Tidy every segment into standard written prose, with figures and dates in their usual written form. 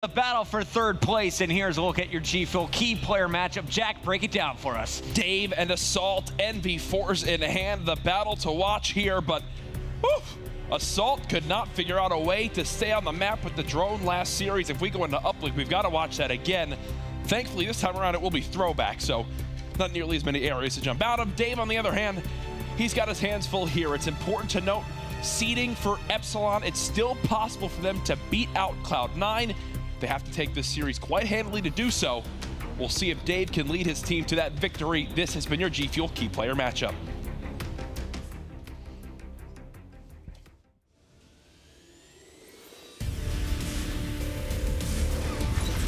The battle for third place, and here's a look at your G Fuel key player matchup. Jack, break it down for us. Dave and Assault, NV4s in hand, the battle to watch here, but Assault could not figure out a way to stay on the map with the drone last series. If we go into Uplink, we've got to watch that again. Thankfully, this time around, it will be throwback, so not nearly as many areas to jump out of. Dave, on the other hand, he's got his hands full here. It's important to note, seeding for Epsilon, it's still possible for them to beat out Cloud9. They have to take this series quite handily to do so. We'll see if Dave can lead his team to that victory. This has been your G Fuel key player matchup.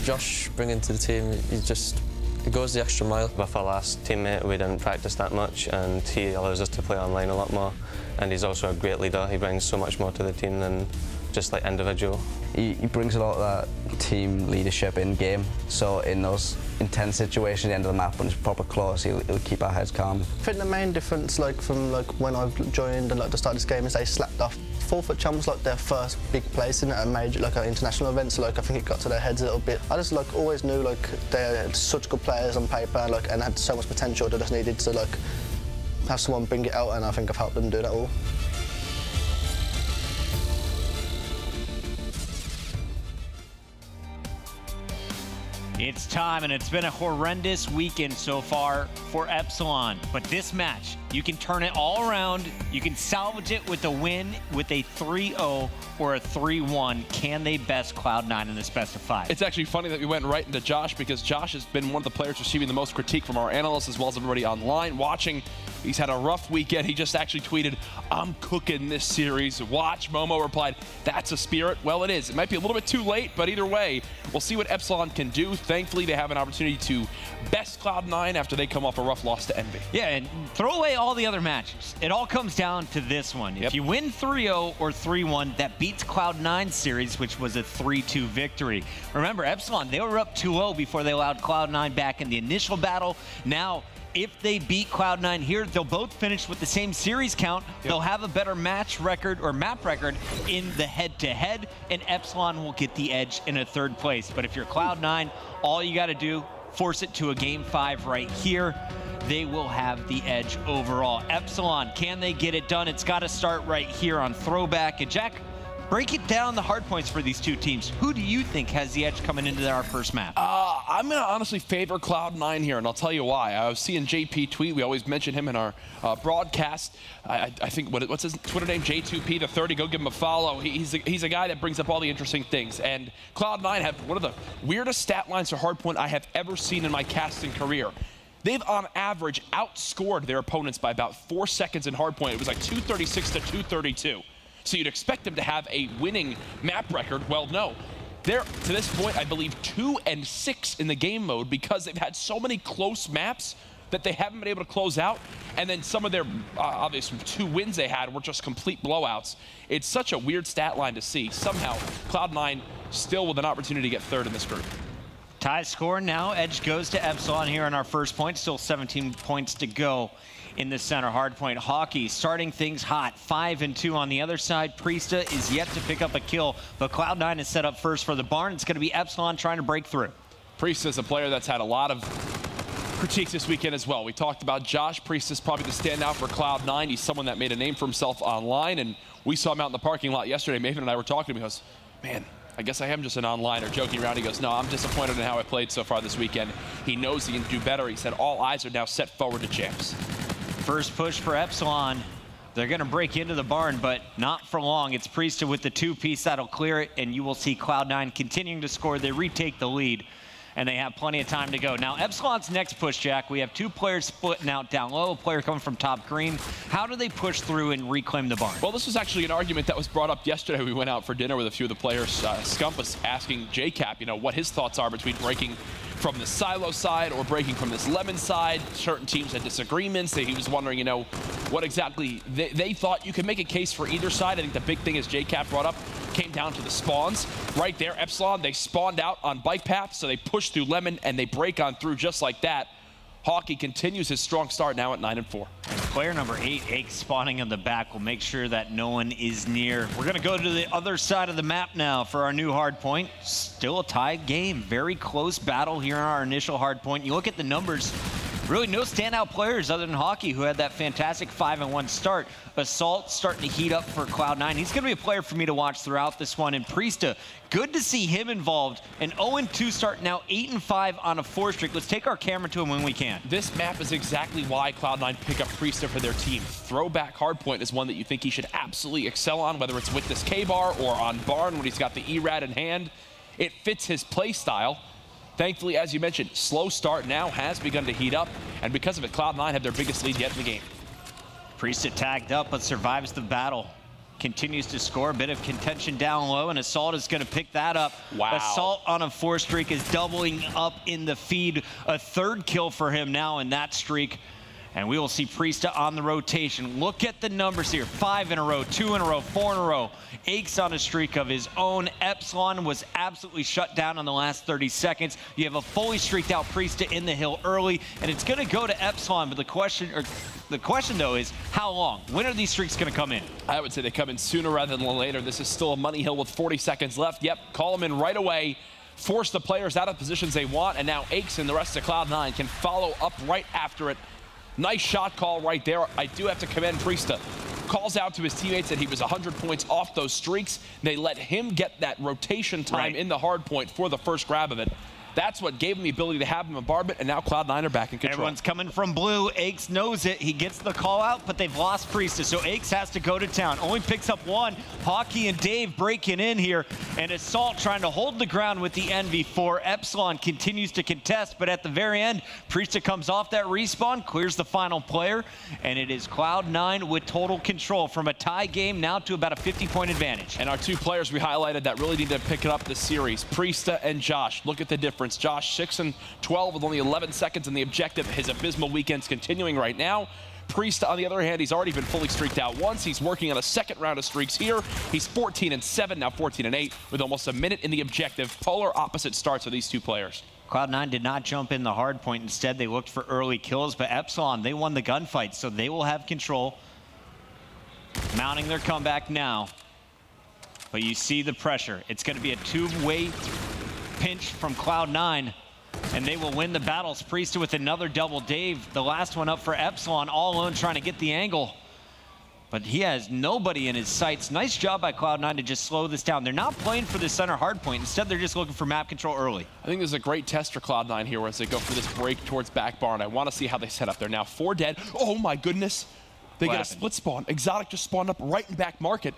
Josh bringing to the team, he goes the extra mile. With our last teammate, we didn't practice that much, and he allows us to play online a lot more. And he's also a great leader. He brings so much more to the team than just like individual. He brings a lot of that team leadership in game. So in those intense situations at the end of the map when it's proper close, he'll keep our heads calm. I think the main difference, from when I've joined and the start of this game, is they slapped off. 4-foot chums their first big place in a major an international event. So I think it got to their heads a little bit. I just always knew they're such good players on paper and had so much potential. They just needed to have someone bring it out, and I think I've helped them do that all. It's time, and it's been a horrendous weekend so far for Epsilon. But this match, you can turn it all around. You can salvage it with a win, with a 3-0 or a 3-1. Can they best Cloud9 in this best of 5? It's actually funny that we went right into Josh, because Josh has been one of the players receiving the most critique from our analysts as well as everybody online watching. He's had a rough weekend. He just actually tweeted, "I'm cooking this series. Watch." Momo replied, "That's a spirit." Well, it is. It might be a little bit too late, but either way, we'll see what Epsilon can do. Thankfully, they have an opportunity to best Cloud9 after they come off a rough loss to Envy. Yeah, and throw away all the other matches. It all comes down to this one. If you win 3-0 or 3-1, that beats Cloud9's series, which was a 3-2 victory. Remember, Epsilon, they were up 2-0 before they allowed Cloud9 back in the initial battle. Now, if they beat Cloud9 here, they'll both finish with the same series count. They'll have a better match record or map record in the head-to-head, and Epsilon will get the edge in a third place. But if you're Cloud9, all you got to do, force it to a Game 5 right here. They will have the edge overall. Epsilon, can they get it done? It's got to start right here on Throwback. And Jack, break it down, the hard points for these two teams. Who do you think has the edge coming into our first map? I'm going to honestly favor Cloud9 here, and I'll tell you why. I was seeing JP tweet. We always mention him in our broadcast. I think, what's his Twitter name? J2P, the 30. Go give him a follow. He's a guy that brings up all the interesting things. And Cloud9 have one of the weirdest stat lines for Hardpoint I have ever seen in my casting career. They've, on average, outscored their opponents by about 4 seconds in Hardpoint. It was like 236 to 232. So you'd expect them to have a winning map record. Well, no. They're, to this point, I believe 2-6 in the game mode because they've had so many close maps that they haven't been able to close out. And then some of their, obviously, 2 wins they had were just complete blowouts. It's such a weird stat line to see. Somehow, Cloud9 still with an opportunity to get third in this group. Tie score now. Edge goes to Epsilon here on our first point. Still 17 points to go in the center. Hardpoint Hockey starting things hot. 5-2 on the other side. Priesta is yet to pick up a kill, but Cloud9 is set up first for the barn. It's going to be Epsilon trying to break through. Priesta is a player that's had a lot of critiques this weekend as well. We talked about Josh. Priesta is probably the standout for Cloud9. He's someone that made a name for himself online, and we saw him out in the parking lot yesterday. Maven and I were talking to him. He goes, "Man, I guess I am just an onliner," joking around. He goes, "No, I'm disappointed in how I played so far this weekend." He knows he can do better. He said all eyes are now set forward to champs. First push for Epsilon. They're going to break into the barn, but not for long. It's Priesta with the 2-piece that'll clear it, and you will see Cloud9 continuing to score. They retake the lead, and they have plenty of time to go. Now, Epsilon's next push, Jack, we have 2 players splitting out down low, a player coming from top green. How do they push through and reclaim the barn? Well, this was actually an argument that was brought up yesterday. We went out for dinner with a few of the players. Scump was asking JCap, what his thoughts are between breaking from the silo side or breaking from this lemon side. Certain teams had disagreements. He was wondering, what exactly they thought. You could make a case for either side. I think the big thing, as JCap brought up, came down to the spawns. Right there, Epsilon, they spawned out on bike path, so they push through lemon and they break on through just like that. Hockey continues his strong start now at 9-4. Player number 8, Ake, spawning in the back will make sure that no one is near. We're going to go to the other side of the map now for our new hardpoint. Still a tied game. Very close battle here on our initial hardpoint. You look at the numbers, really no standout players other than Hockey, who had that fantastic 5-1 start. Assault starting to heat up for Cloud9. He's going to be a player for me to watch throughout this one. And Priesta, good to see him involved. An 0-2 start, now 8-5 on a 4 streak. Let's take our camera to him when we can. This map is exactly why Cloud9 pick up Priesta for their team. Throwback hardpoint is one that you think he should absolutely excel on, whether it's with this K-bar or on Barn when he's got the ERAD in hand. It fits his play style. Thankfully, as you mentioned, slow start now has begun to heat up, and because of it, Cloud9 have their biggest lead yet in the game. Priesta tagged up, but survives the battle. Continues to score, a bit of contention down low, and Assault is going to pick that up. Wow. Assault on a 4 streak is doubling up in the feed. A 3rd kill for him now in that streak. And we will see Priesta on the rotation. Look at the numbers here. 5 in a row, 2 in a row, 4 in a row. Ake's on a streak of his own. Epsilon was absolutely shut down on the last 30 seconds. You have a fully streaked out Priesta in the hill early, and it's going to go to Epsilon. But the question though is, how long? When are these streaks going to come in? I would say they come in sooner rather than later. This is still a money hill with 40 seconds left. Yep, call them in right away. Force the players out of positions they want, and now Akes and the rest of Cloud9 can follow up right after it. Nice shot call right there. I do have to commend Priesta. Calls out to his teammates that he was 100 points off those streaks. They let him get that rotation time in the hard point for the first grab of it. That's what gave him the ability to have him bombardment, and now Cloud9 are back in control. Everyone's coming from blue. Akes knows it. He gets the call out, but they've lost Priesta, so Akes has to go to town. Only picks up 1. Hockey and Dave breaking in here, and Assault trying to hold the ground with the NV4. Epsilon continues to contest, but at the very end, Priesta comes off that respawn, clears the final player, and it is Cloud9 with total control from a tie game now to about a 50-point advantage. And our 2 players we highlighted that really need to pick it up this series, Priesta and Josh. Look at the difference. Josh 6-12 with only 11 seconds in the objective. His abysmal weekend's continuing right now. Priesta, on the other hand, he's already been fully streaked out once. He's working on a 2nd round of streaks here. He's 14-7, now 14-8, with almost a minute in the objective. Polar opposite starts of these 2 players. Cloud9 did not jump in the hard point. Instead, they looked for early kills, but Epsilon, they won the gunfight, so they will have control. Mounting their comeback now. But you see the pressure. It's going to be a 2-way pinch from Cloud9, and they will win the battles. Priesta with another double. Dave, the last one up for Epsilon, all alone trying to get the angle. But he has nobody in his sights. Nice job by Cloud9 to just slow this down. They're not playing for the center hardpoint. Instead, they're just looking for map control early. I think this is a great test for Cloud9 here as they go for this break towards back bar, and I want to see how they set up. They're now 4 dead. Oh my goodness. They get a split spawn. Exotic just spawned up right in back market.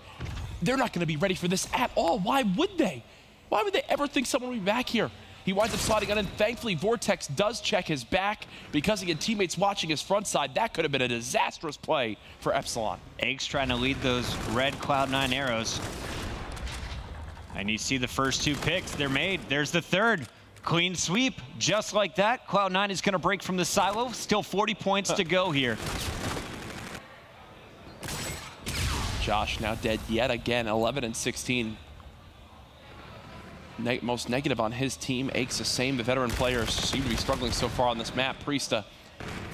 They're not going to be ready for this at all. Why would they? Why would they ever think someone would be back here? He winds up sliding on in. Thankfully, Vortex does check his back because he had teammates watching his front side. That could have been a disastrous play for Epsilon. Eggs trying to lead those red Cloud9 arrows. And you see the first 2 picks. They're made. There's the 3rd. Clean sweep. Just like that, Cloud9 is going to break from the silo. Still 40 points to go here. Josh now dead yet again, 11-16. Most negative on his team. Ake's the same. The veteran players seem to be struggling so far on this map. Priesta,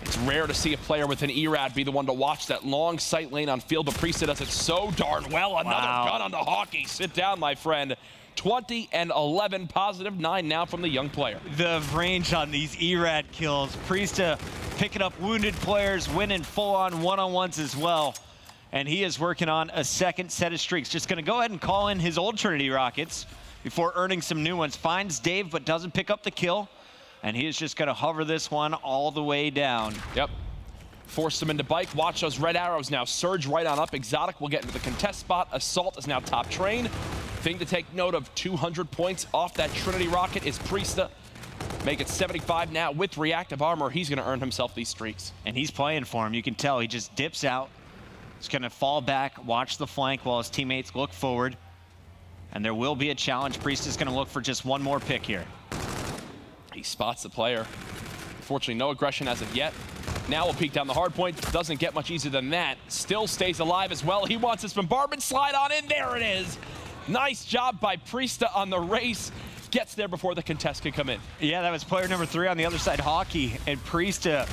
it's rare to see a player with an ERAD be the one to watch that long sight lane on field, but Priesta does it so darn well. Another gun on the Hockey. Sit down, my friend. 20-11, positive 9 now from the young player. The range on these ERAD kills. Priesta picking up wounded players, winning full-on one-on-ones as well. And he is working on a 2nd set of streaks. Just going to go ahead and call in his old Trinity Rockets before earning some new ones. Finds Dave, but doesn't pick up the kill. And he is just going to hover this one all the way down. Yep. Force him into bike. Watch those red arrows now surge right on up. Exotic will get into the contest spot. Assault is now top train. Thing to take note of, 200 points off that Trinity Rocket is Priesta. Make it 75 now with reactive armor. He's going to earn himself these streaks. And he's playing for him. You can tell he just dips out. He's going to fall back, watch the flank while his teammates look forward. And there will be a challenge. Priesta's going to look for just 1 more pick here. He spots the player. Unfortunately, no aggression as of yet. Now we'll peek down the hard point. Doesn't get much easier than that. Still stays alive as well. He wants his bombardment. Slide on in. There it is. Nice job by Priesta on the race. Gets there before the contest can come in. Yeah, that was player number 3 on the other side, Hockey. And Priesta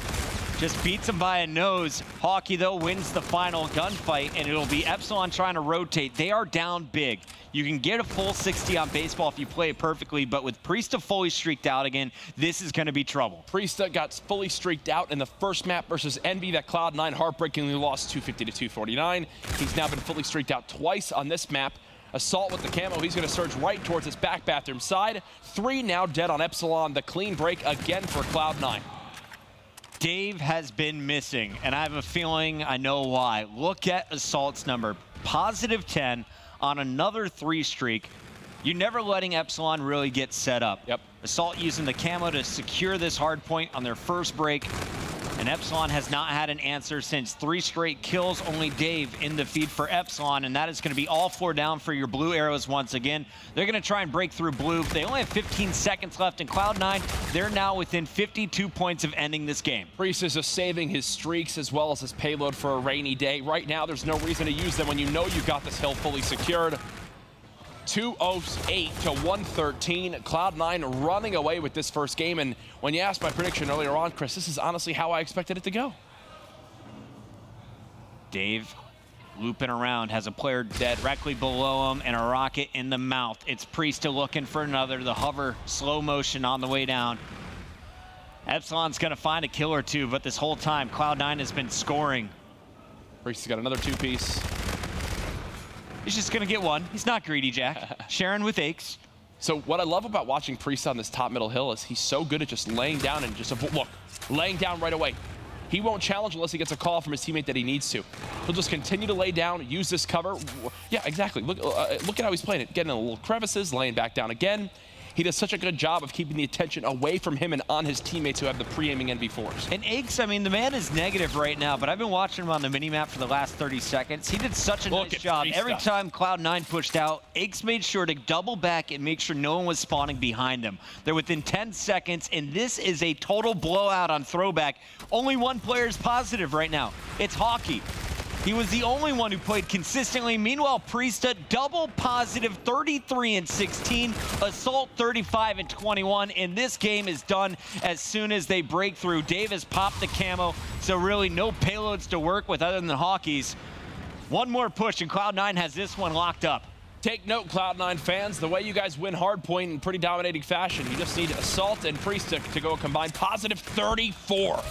Just beats him by a nose. Hawkey, though, wins the final gunfight, and it'll be Epsilon trying to rotate. They are down big. You can get a full 60 on baseball if you play it perfectly, but with Priesta fully streaked out again, this is going to be trouble. Priesta got fully streaked out in the first map versus Envy that Cloud9 heartbreakingly lost 250 to 249. He's now been fully streaked out twice on this map. Assault with the camo. He's going to surge right towards his back bathroom side. 3 now dead on Epsilon. The clean break again for Cloud9. Dave has been missing, and I have a feeling I know why. Look at Assault's number. Positive 10 on another 3 streak. You're never letting Epsilon really get set up. Yep. Assault using the camo to secure this hard point on their first break. And Epsilon has not had an answer since 3 straight kills. Only Dave in the feed for Epsilon, and that is going to be all 4 down for your blue arrows once again. They're going to try and break through blue. They only have 15 seconds left in Cloud9. They're now within 52 points of ending this game. Priest is just saving his streaks as well as his payload for a rainy day. Right now, there's no reason to use them when you know you've got this hill fully secured. 208 to 113. Cloud9 running away with this first game. And when you asked my prediction earlier on, Chris, this is honestly how I expected it to go. Dave looping around, has a player dead directly below him and a rocket in the mouth. It's Priesta looking for another. The hover, slow motion on the way down. Epsilon's going to find a kill or two, but this whole time, Cloud9 has been scoring. Priesta's got another 2-piece. He's just going to get one. He's not greedy, Jack. Sharing with Aches. So what I love about watching Priest on this top middle hill is he's so good at just laying down and just, look, laying down right away. He won't challenge unless he gets a call from his teammate that he needs to. He'll just continue to lay down, use this cover. Yeah, exactly. Look at how he's playing it. Getting in the little crevices, laying back down again. He does such a good job of keeping the attention away from him and on his teammates who have the pre-aiming NV4s. And Aches, I mean, the man is negative right now, but I've been watching him on the mini-map for the last 30 seconds. He did such a nice job. Every time Cloud9 pushed out, Aches made sure to double back and make sure no one was spawning behind them. They're within 10 seconds, and this is a total blowout on throwback. Only one player is positive right now. It's Hawkey. He was the only one who played consistently. Meanwhile, Priesta, double positive, 33 and 16. Assault, 35 and 21. And this game is done as soon as they break through. Dave has popped the camo, so really no payloads to work with other than Hawkey's. One more push, and Cloud9 has this one locked up. Take note, Cloud9 fans, the way you guys win Hardpoint in pretty dominating fashion, you just need Assault and Priesta to go combined positive 34.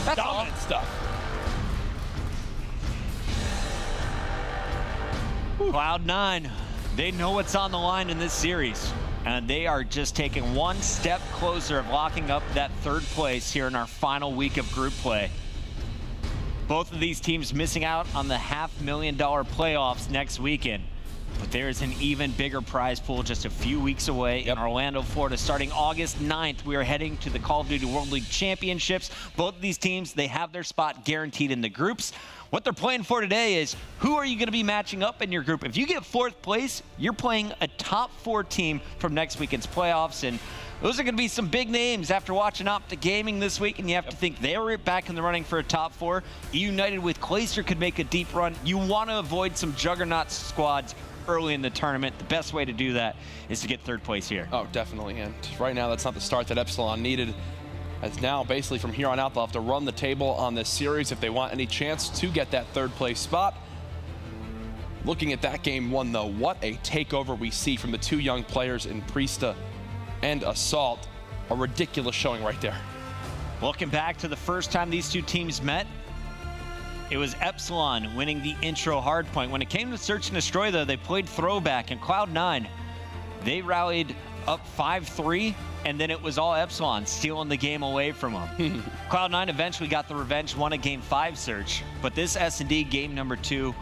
That's dominant stuff. Cloud9, they know what's on the line in this series, and they are just taking one step closer of locking up that 3rd place here in our final week of group play. Both of these teams missing out on the $500,000 playoffs next weekend, but there's an even bigger prize pool just a few weeks away in Orlando, Florida. Starting August 9th, we are heading to the Call of Duty World League Championships. Both of these teams, they have their spot guaranteed in the groups. What they're playing for today is, who are you going to be matching up in your group? If you get 4th place, you're playing a top 4 team from next weekend's playoffs, and those are going to be some big names after watching Optic Gaming this week, and you have to think they're back in the running for a top 4. United with Glacier could make a deep run. You want to avoid some juggernaut squads early in the tournament. The best way to do that is to get 3rd place here. Oh, definitely, and right now that's not the start that Epsilon needed. As now, basically from here on out, they'll have to run the table on this series if they want any chance to get that 3rd place spot. Looking at that game 1, though, what a takeover we see from the 2 young players in Priesta and Assault. A ridiculous showing right there. Looking back to the first time these 2 teams met, it was Epsilon winning the intro hardpoint. When it came to search and destroy, though, they played throwback, and Cloud9, they rallied up 5-3, and then it was all Epsilon stealing the game away from them. Cloud9 eventually got the revenge, won a Game 5 search, but this S&D game number 2,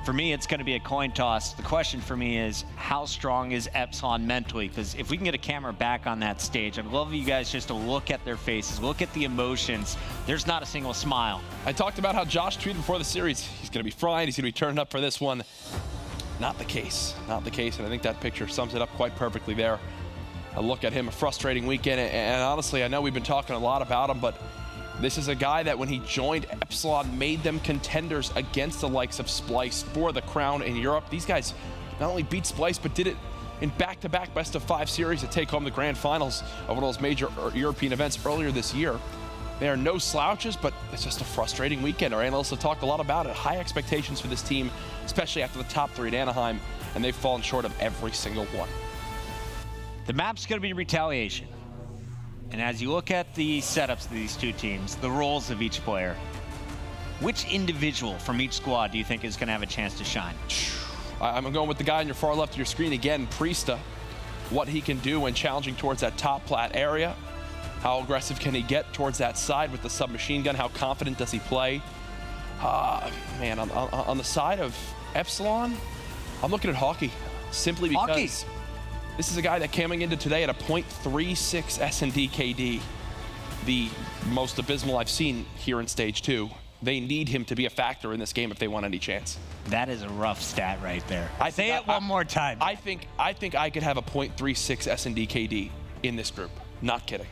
for me, it's going to be a coin toss. The question for me is, how strong is Epsilon mentally? Because if we can get a camera back on that stage, I'd love you guys just to look at their faces, look at the emotions. There's not a single smile. I talked about how Josh tweeted before the series, he's going to be fried, he's going to be turning up for this one. Not the case, not the case, and I think that picture sums it up quite perfectly there. A look at him, a frustrating weekend, and honestly, I know we've been talking a lot about him, but this is a guy that when he joined Epsilon made them contenders against the likes of Splice for the crown in Europe. These guys not only beat Splice, but did it in back-to-back best-of-5 series to take home the grand finals of one of those major European events earlier this year. They are no slouches, but it's just a frustrating weekend. Our analysts have talked a lot about it. High expectations for this team, especially after the top 3 at Anaheim, and they've fallen short of every single one. The map's going to be Retaliation. And as you look at the setups of these two teams, the roles of each player, which individual from each squad do you think is going to have a chance to shine? I'm going with the guy on your far left of your screen again, Priesta. What he can do when challenging towards that top plat area. How aggressive can he get towards that side with the submachine gun? How confident does he play? Man, on the side of Epsilon, I'm looking at Hockey. Simply because this is a guy that coming into today at a .36 S&D KD, the most abysmal I've seen here in Stage 2. They need him to be a factor in this game if they want any chance. That is a rough stat right there. Say it one more time. I think I could have a .36 S&D KD in this group. Not kidding.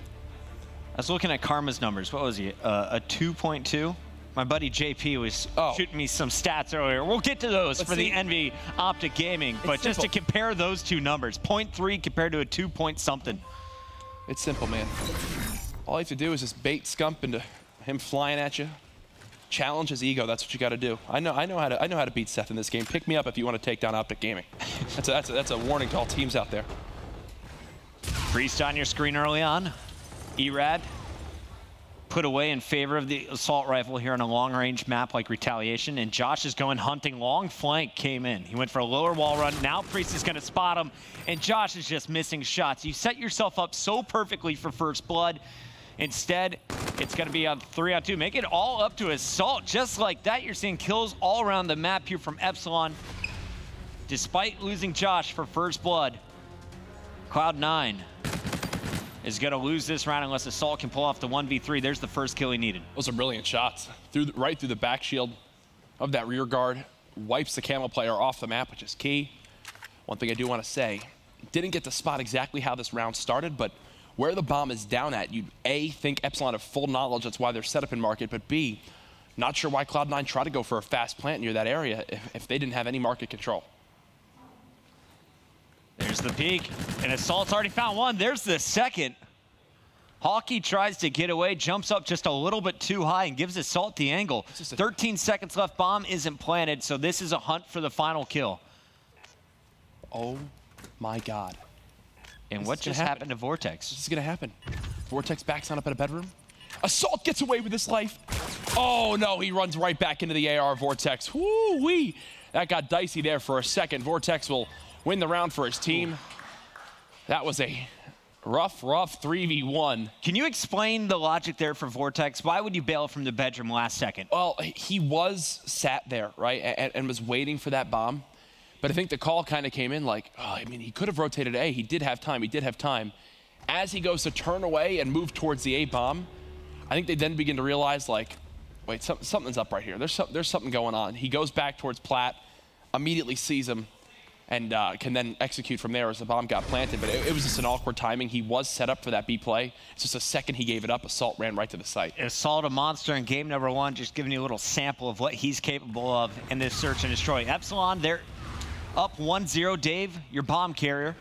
I was looking at Karma's numbers. What was he? A 2.2? My buddy JP was shooting me some stats earlier. We'll get to those for the Envy Optic Gaming, but just to compare those two numbers, 0.3 compared to a 2 point something. It's simple, man. All you have to do is just bait Scump into him flying at you. Challenge his ego. That's what you got to do. I know how to beat Seth in this game. Pick me up if you want to take down Optic Gaming. That's a warning to all teams out there. Priest on your screen early on. Erad put away in favor of the assault rifle here on a long-range map like Retaliation, and Josh is going hunting. Long flank came in. He went for a lower wall run. Now Priest is going to spot him, and Josh is just missing shots. You set yourself up so perfectly for first blood. Instead, it's going to be on 3-on-2. Make it all up to Assault. Just like that, you're seeing kills all around the map here from Epsilon. Despite losing Josh for first blood, Cloud9 is going to lose this round unless Assault can pull off the 1v3. There's the first kill he needed. Those are brilliant shots. Right through the back shield of that rear guard. Wipes the camo player off the map, which is key. One thing I do want to say, didn't get to spot exactly how this round started, but where the bomb is down at, you'd A, think Epsilon have full knowledge, that's why they're set up in market, but B, not sure why Cloud9 tried to go for a fast plant near that area if they didn't have any market control. There's the peek, and Assault's already found one. There's the second. Hockey tries to get away, jumps up just a little bit too high and gives Assault the angle. 13 seconds left, bomb isn't planted, so this is a hunt for the final kill. Oh my God. And what just happened to Vortex? This is gonna happen. Vortex backs on up in a bedroom. Assault gets away with his life. Oh no, he runs right back into the AR Vortex. Woo-wee. That got dicey there for a second. Vortex will win the round for his team. That was a rough 3v1. Can you explain the logic there for Vortex? Why would you bail from the bedroom last second? Well, he was sat there, right, and was waiting for that bomb. But I think the call kind of came in like, oh, I mean, he could have rotated A. He did have time. As he goes to turn away and move towards the A bomb, I think they then begin to realize, like, wait, something's up right here. There's something going on. He goes back towards Platt, immediately sees him, and can then execute from there as the bomb got planted. But it was just an awkward timing. He was set up for that B play. It's just a second he gave it up, Assault ran right to the site. Assault a monster in game number 1, just giving you a little sample of what he's capable of in this search and destroy. Epsilon, they're up 1-0. Dave, your bomb carrier.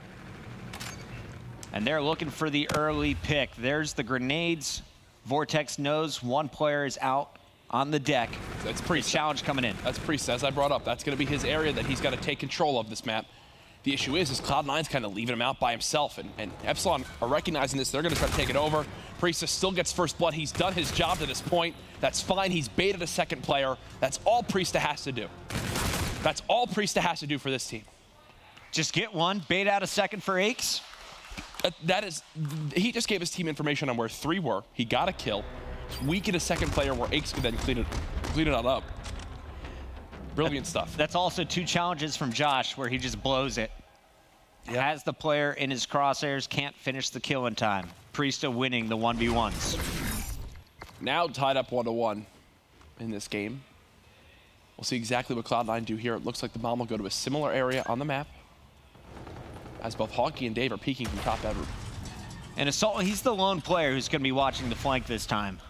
And they're looking for the early pick. There's the grenades. Vortex knows one player is out on the deck. That's pretty challenge coming in. That's Priest, as I brought up. That's going to be his area that he's got to take control of this map. The issue is Cloud9's kind of leaving him out by himself, and Epsilon are recognizing this. They're going to try to take it over. Priest still gets first blood. He's done his job to this point. That's fine. He's baited a second player. That's all Priest has to do. That's all Priest has to do for this team. Just get one, bait out a second for Aches. He just gave his team information on where 3 were. He got a kill. Weakened a second player where Aches could then clean it all up. Brilliant stuff. That's also 2 challenges from Josh where he just blows it. Yep. Has the player in his crosshairs, can't finish the kill in time. Priesta winning the 1v1s. Now tied up 1-1 in this game. We'll see exactly what Cloud9 do here. It looks like the bomb will go to a similar area on the map, as both Hockey and Dave are peeking from top bedroom. And Assault, he's the lone player who's going to be watching the flank this time.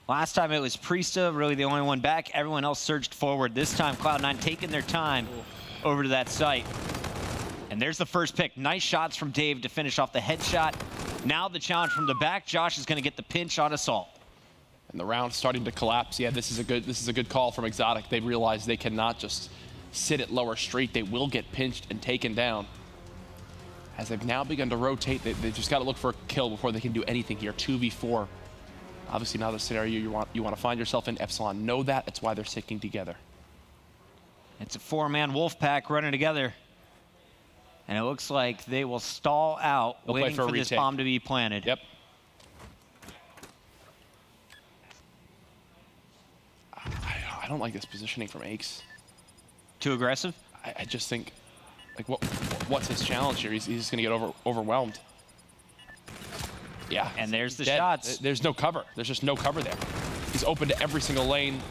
Last time it was Priesta, really the only one back. Everyone else surged forward. This time Cloud9 taking their time over to that site. And there's the first pick. Nice shots from Dave to finish off the headshot Now the challenge from the back. Josh is going to get the pinch on Assault. And the round's starting to collapse. Yeah, this is a good call from Exotic. They realize they cannot just sit at lower street. They will get pinched and taken down. As they've now begun to rotate, they just got to look for a kill before they can do anything here. 2v4. Obviously, not the scenario you want to find yourself in. Epsilon know that. That's why they're sticking together. It's a 4-man wolf pack running together. And it looks like they will stall out, waiting for this bomb to be planted. Yep. I don't like this positioning from Aches. Too aggressive? I just think, like, what's his challenge here? He's going to get overwhelmed. Yeah. And there's the shots. There's no cover. There's just no cover there. He's open to every single lane.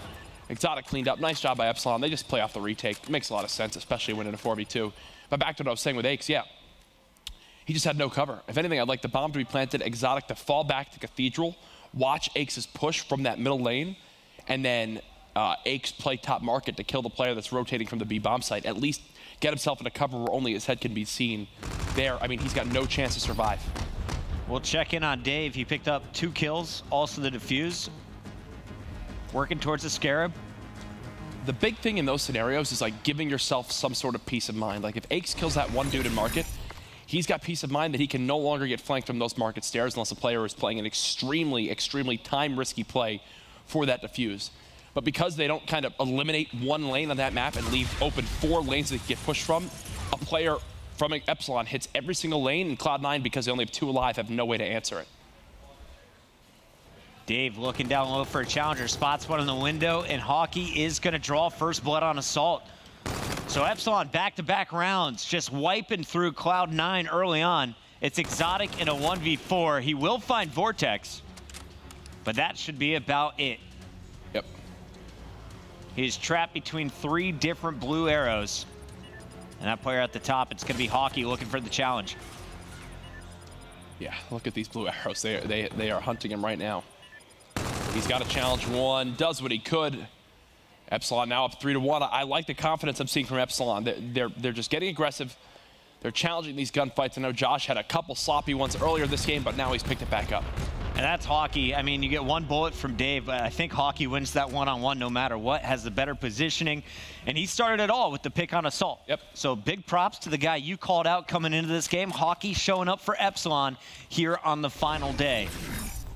Exotic cleaned up. Nice job by Epsilon. They just play off the retake. It makes a lot of sense, especially when in a 4v2. But back to what I was saying with Aches, yeah. He just had no cover. If anything, I'd like the bomb to be planted, Exotic to fall back to Cathedral, watch Aches' push from that middle lane, and then Aches play top market to kill the player that's rotating from the B bomb site. At least get himself in a cover where only his head can be seen. There, I mean, he's got no chance to survive. We'll check in on Dave. He picked up 2 kills, also the defuse. Working towards the Scarab. The big thing in those scenarios is like giving yourself some sort of peace of mind. Like if Aches kills that one dude in market, he's got peace of mind that he can no longer get flanked from those market stairs unless a player is playing an extremely, extremely time-risky play for that defuse. But because they don't kind of eliminate one lane on that map and leave open 4 lanes that get pushed from, a player from Epsilon hits every single lane, and Cloud9, because they only have 2 alive, have no way to answer it. Dave looking down low for a challenger, spots one in the window, and Hockey is going to draw first blood on Assault. So Epsilon back-to-back rounds, just wiping through Cloud9 early on. It's Exotic in a 1v4. He will find Vortex, but that should be about it. Yep. He's trapped between 3 different blue arrows. And that player at the top, it's going to be Hockey looking for the challenge. Yeah, look at these blue arrows. They are hunting him right now. He's got a challenge 1, does what he could. Epsilon now up 3-1. I like the confidence I'm seeing from Epsilon. They're just getting aggressive. They're challenging these gunfights. I know Josh had a couple sloppy ones earlier this game, but now he's picked it back up. And that's Hockey. I mean, you get 1 bullet from Dave, but I think Hockey wins that one-on-one no matter what, has the better positioning. And he started it all with the pick on Assault. Yep. So big props to the guy you called out coming into this game. Hockey showing up for Epsilon here on the final day.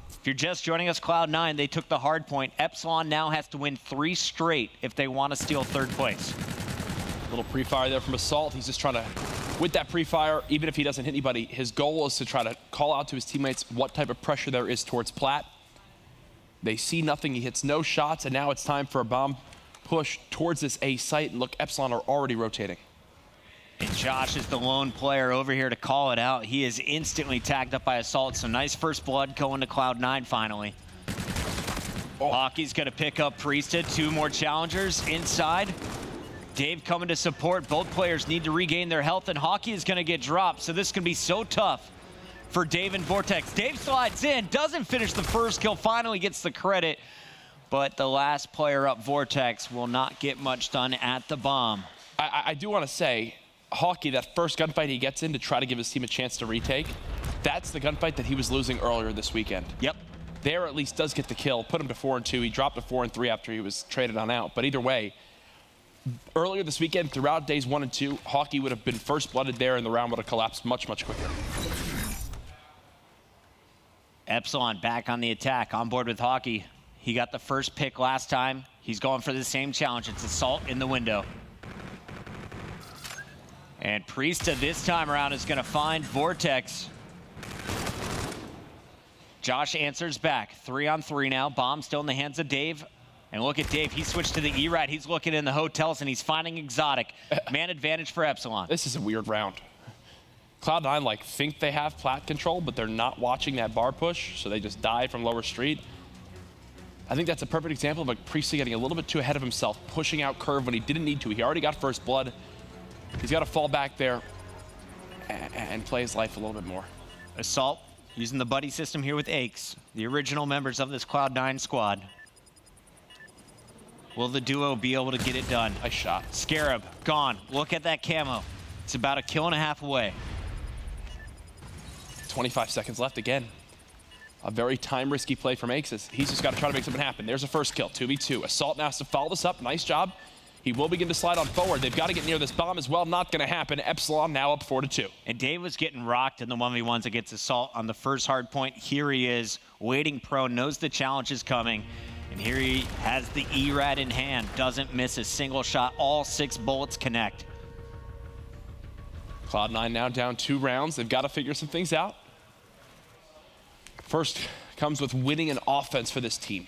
If you're just joining us, Cloud9, they took the hard point. Epsilon now has to win 3 straight if they want to steal 3rd place. A little pre-fire there from Assault. He's just trying to, with that pre-fire, even if he doesn't hit anybody, his goal is to try to call out to his teammates what type of pressure there is towards Plat. They see nothing. He hits no shots, and now it's time for a bomb push towards this A site. And look, Epsilon are already rotating. And Josh is the lone player over here to call it out. He is instantly tagged up by Assault. So nice first blood going to Cloud9 finally. Oh. Hockey's going to pick up Priesthood. 2 more challengers inside. Dave coming to support. Both players need to regain their health, and Hockey is going to get dropped. So this is going to be so tough for Dave and Vortex. Dave slides in, doesn't finish the first kill, finally gets the credit. But the last player up, Vortex, will not get much done at the bomb. I do want to say, Hockey, that first gunfight he gets in to try to give his team a chance to retake, that's the gunfight that he was losing earlier this weekend. Yep. There at least does get the kill, put him to 4-2. He dropped to 4-3 after he was traded on out. But either way, earlier this weekend, throughout days 1 and 2, Hockey would have been first blooded there, and the round would have collapsed much, much quicker. Epsilon back on the attack, on board with Hockey. He got the first pick last time. He's going for the same challenge. It's Assault in the window. And Priesta this time around is going to find Vortex. Josh answers back. 3-on-3 now. Bomb still in the hands of Dave. And look at Dave. He switched to the E-Rat. He's looking in the hotels, and he's finding Exotic. Man advantage for Epsilon. This is a weird round. Cloud9 like think they have plat control, but they're not watching that bar push, so they just die from lower street. I think that's a perfect example of like Priestley getting a little bit too ahead of himself, pushing out curve when he didn't need to. He already got first blood. He's got to fall back there and play his life a little bit more. Assault using the buddy system here with Aches, the original members of this Cloud9 squad. Will the duo be able to get it done? Nice shot. Scarab, gone. Look at that camo. It's about a kill and a half away. 25 seconds left again. A very time-risky play from Aces. He's just got to try to make something happen. There's a first kill, 2v2. Assault now has to follow this up. Nice job. He will begin to slide on forward. They've got to get near this bomb as well. Not going to happen. Epsilon now up 4-2. And Dave was getting rocked in the 1v1s against Assault on the first hard point. Here he is, waiting prone, knows the challenge is coming. And here he has the ERAD in hand. Doesn't miss a single shot. All 6 bullets connect. Cloud9 now down 2 rounds. They've got to figure some things out. First comes with winning an offense for this team.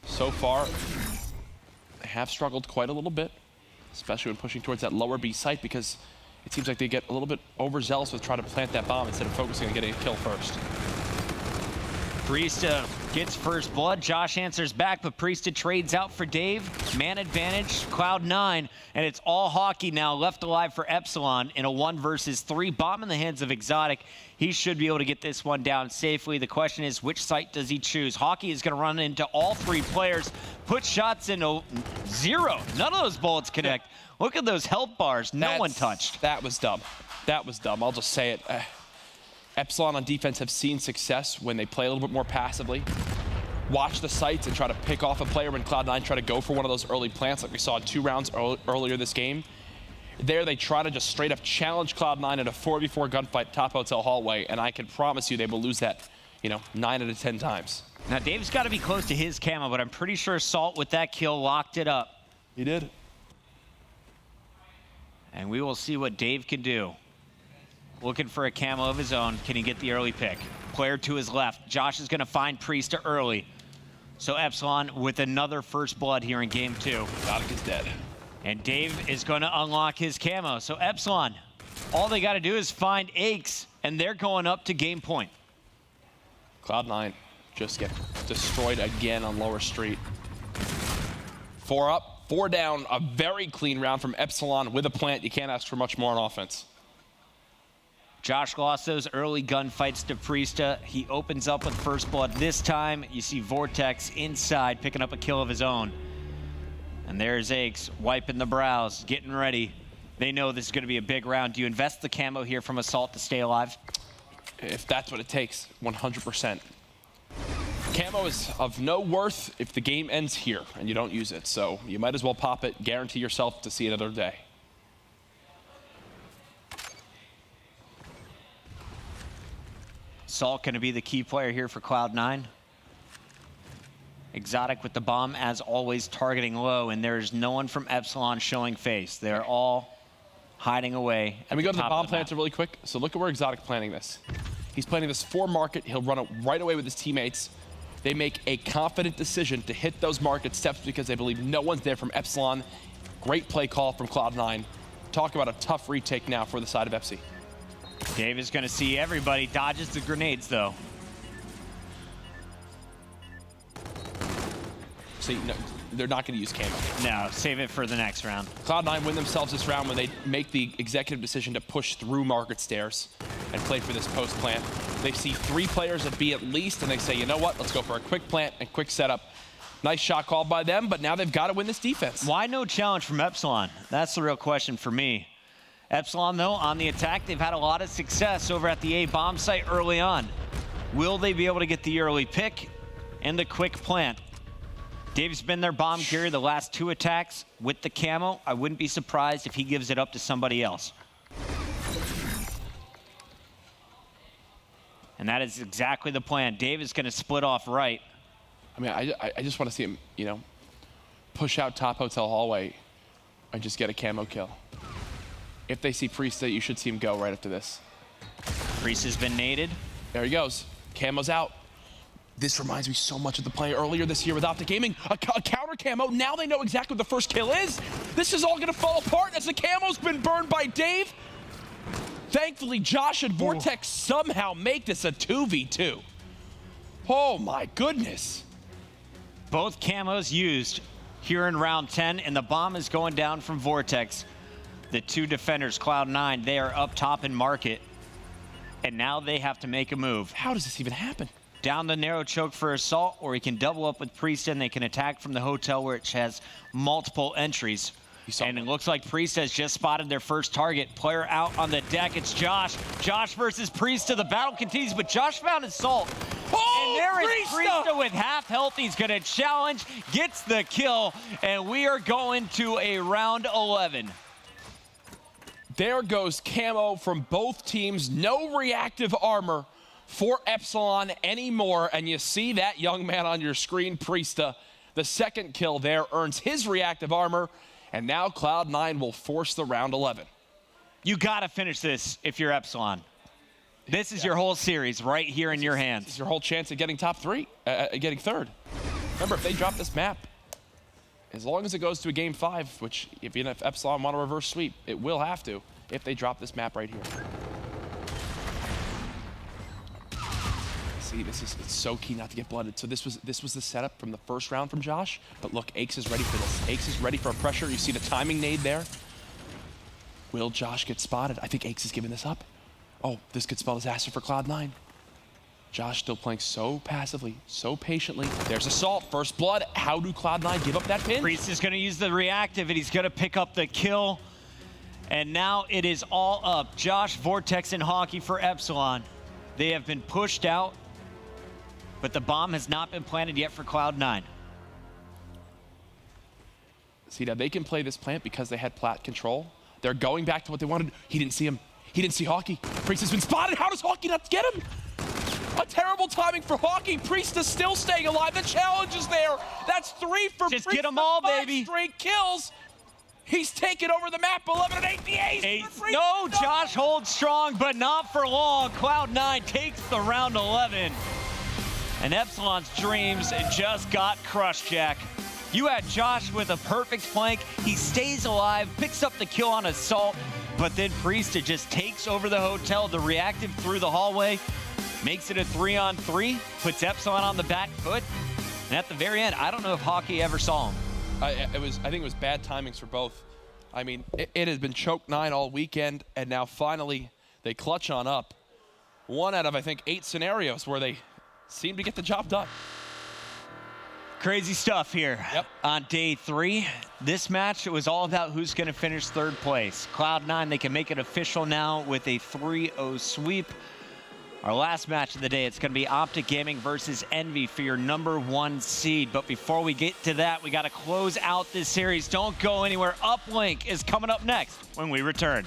So far, they have struggled quite a little bit, especially when pushing towards that lower B site, because it seems like they get a little bit overzealous with trying to plant that bomb instead of focusing on getting a kill first. Priesta gets first blood. Josh answers back, but Priesta trades out for Dave. Man advantage, Cloud9, and it's all hockey now left alive for Epsilon in a 1 versus 3. Bomb in the hands of Exotic. He should be able to get this one down safely. The question is, which site does he choose? Hockey is going to run into all 3 players, put shots into 0. None of those bullets connect. Look at those health bars. No one touched. That was dumb. That was dumb. I'll just say it. Epsilon on defense have seen success when they play a little bit more passively. Watch the sights and try to pick off a player when Cloud9 try to go for one of those early plants like we saw in 2 rounds earlier this game. There they try to just straight up challenge Cloud9 in a 4v4 gunfight top hotel hallway, and I can promise you they will lose that, 9 out of 10 times. Now Dave's got to be close to his camo, but I'm pretty sure Salt with that kill locked it up. He did. And we will see what Dave can do. Looking for a camo of his own. Can he get the early pick? Player to his left. Josh is going to find Priesta early. So Epsilon with another first blood here in game 2. Exotic is dead. And Dave is going to unlock his camo. So Epsilon, all they got to do is find Aches, and they're going up to game point. Cloud9 just get destroyed again on lower street. 4 up, 4 down. A very clean round from Epsilon with a plant. You can't ask for much more on offense. Josh lost those early gunfights to Priesta. He opens up with first blood this time. You see Vortex inside picking up a kill of his own. And there's Aches wiping the brows, getting ready. They know this is going to be a big round. Do you invest the camo here from Assault to stay alive? If that's what it takes, 100%. Camo is of no worth if the game ends here and you don't use it. So you might as well pop it, guarantee yourself to see another day. Salt going to be the key player here for Cloud9. Exotic with the bomb, as always, targeting low, and there's no one from Epsilon showing face. They're all hiding away. And we go to the bomb planter really quick. So look at where Exotic planting this. He's planting this for market. He'll run it right away with his teammates. They make a confident decision to hit those market steps because they believe no one's there from Epsilon. Great play call from Cloud9. Talk about a tough retake now for the side of Epsi. Dave is going to see everybody. Dodges the grenades, though. See, no, they're not going to use camo. No, save it for the next round. Cloud9 win themselves this round when they make the executive decision to push through market stairs and play for this post plant. They see 3 players at B at least, and they say, you know what, let's go for a quick plant and quick setup. Nice shot called by them, but now they've got to win this defense. Why no challenge from Epsilon? That's the real question for me. Epsilon, though, on the attack, they've had a lot of success over at the A bomb site early on. Will they be able to get the early pick and the quick plant? Dave's been their bomb carrier the last 2 attacks with the camo. I wouldn't be surprised if he gives it up to somebody else. And that is exactly the plan. Dave is going to split off right. I mean, I just want to see him, push out top hotel hallway and just get a camo kill. If they see Priesta, you should see him go right after this. Priest has been naded. There he goes. Camo's out. This reminds me so much of the play earlier this year with Optic Gaming. A counter camo. Now they know exactly what the first kill is. This is all going to fall apart as the camo's been burned by Dave. Thankfully, Josh and Vortex somehow make this a 2v2. Oh, my goodness. Both camos used here in round 10, and the bomb is going down from Vortex. The 2 defenders, Cloud9, they are up top in market, and now they have to make a move. How does this even happen? Down the narrow choke for Assault, or he can double up with Priest, and they can attack from the hotel where it has multiple entries. And it looks like Priest has just spotted their first target. Player out on the deck. It's Josh. Josh versus Priesta. The battle continues, but Josh found his salt. And there is Priesta with half health. He's going to challenge, gets the kill, and we are going to a round 11. There goes camo from both teams. No reactive armor for Epsilon anymore. And you see that young man on your screen, Priesta. The second kill there earns his reactive armor. And now Cloud9 will force the round 11. You got to finish this if you're Epsilon. This is your whole series right here in your hands. This is your whole chance at getting top 3, getting 3rd. Remember, if they drop this map, as long as it goes to a game 5, which if Epsilon want to reverse sweep, it will have to if they drop this map right here. See, it's so key not to get blooded. So this was the setup from the first round from Josh. But look, Aches is ready for this. Aches is ready for a pressure. You see the timing nade there. Will Josh get spotted? I think Aches is giving this up. Oh, this could spell disaster for Cloud9. Josh still playing so passively, so patiently. There's Assault, first blood. How do Cloud9 give up that pin? Priest is going to use the reactive, and he's going to pick up the kill. And now it is all up. Josh, Vortex, and Hockey for Epsilon. They have been pushed out, but the bomb has not been planted yet for Cloud9. See, now they can play this plant because they had plat control. They're going back to what they wanted. He didn't see him. He didn't see Hockey. Priest has been spotted. How does Hockey not get him? A terrible timing for Hockey. Priest is still staying alive. The challenge is there. That's 3 for Just Priest. get them all, baby. 5 straight kills. He's taken over the map. 11 and 8. The ace. No, Josh holds strong, but not for long. Cloud9 takes the round 11. And Epsilon's dreams just got crushed, Jack. You had Josh with a perfect flank. He stays alive, picks up the kill on Assault, but then Priesta just takes over the hotel. The reactive through the hallway makes it a 3-on-3, puts Epsilon on the back foot. And at the very end, I don't know if Hockey ever saw him. I think it was bad timings for both. I mean, it has been choke 9 all weekend, and now finally they clutch on up. 1 out of, I think, 8 scenarios where they seem to get the job done. Crazy stuff here on day 3. This match, it was all about who's going to finish 3rd place. Cloud9, they can make it official now with a 3-0 sweep. Our last match of the day, it's going to be Optic Gaming versus Envy for your #1 seed. But before we get to that, we got to close out this series. Don't go anywhere. Uplink is coming up next when we return.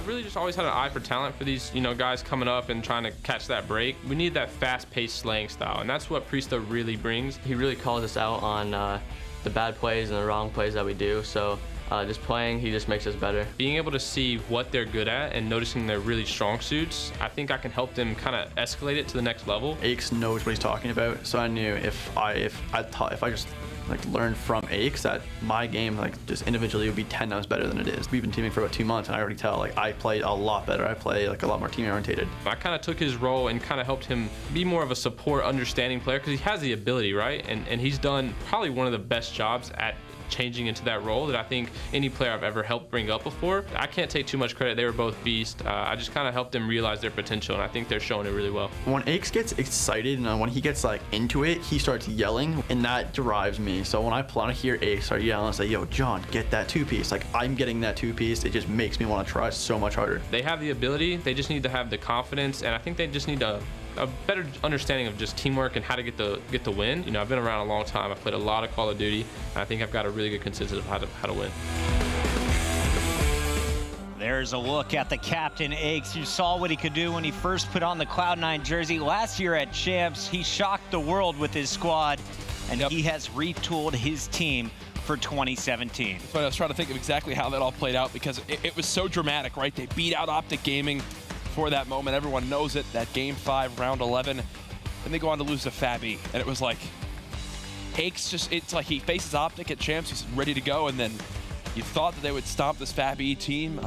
I've really just always had an eye for talent for these, you know, guys coming up and trying to catch that break. We need that fast-paced slaying style, and that's what Priesta really brings. He really calls us out on the bad plays and the wrong plays that we do, so just playing, he just makes us better. Being able to see what they're good at and noticing their really strong suits, I think I can help them kind of escalate it to the next level. Aches knows what he's talking about, so I knew if I just like learned from Aches that my game like just individually would be 10 times better than it is. We've been teaming for about 2 months and I already tell like I play a lot better. I play like a lot more team orientated. I kind of took his role and kind of helped him be more of a support, understanding player because he has the ability, right? And he's done probably one of the best jobs at changing into that role that I think any player I've ever helped bring up before. I can't take too much credit. They were both beasts. I just kind of helped them realize their potential, and I think they're showing it really well. When Aches gets excited and when he gets like into it, he starts yelling, and that drives me. So when I hear Aches start yelling and say, yo, John, get that 2-piece. Like I'm getting that 2-piece. It just makes me want to try so much harder. They have the ability. They just need to have the confidence, and I think they just need a better understanding of just teamwork and how to get the win. You know, I've been around a long time. I've played a lot of Call of Duty, and I think I've got a really good consensus of how to win. There's a look at the captain, Aches. You saw what he could do when he first put on the Cloud9 jersey. Last year at Champs, he shocked the world with his squad, and he has retooled his team for 2017. But I was trying to think of exactly how that all played out because it was so dramatic, right? They beat out Optic Gaming for that moment. Everyone knows it, that Game 5, Round 11. And they go on to lose to Fabi. And it was like, Aches just, it's like he faces Optic at Champs, he's ready to go, and then you thought that they would stomp this Fabi team.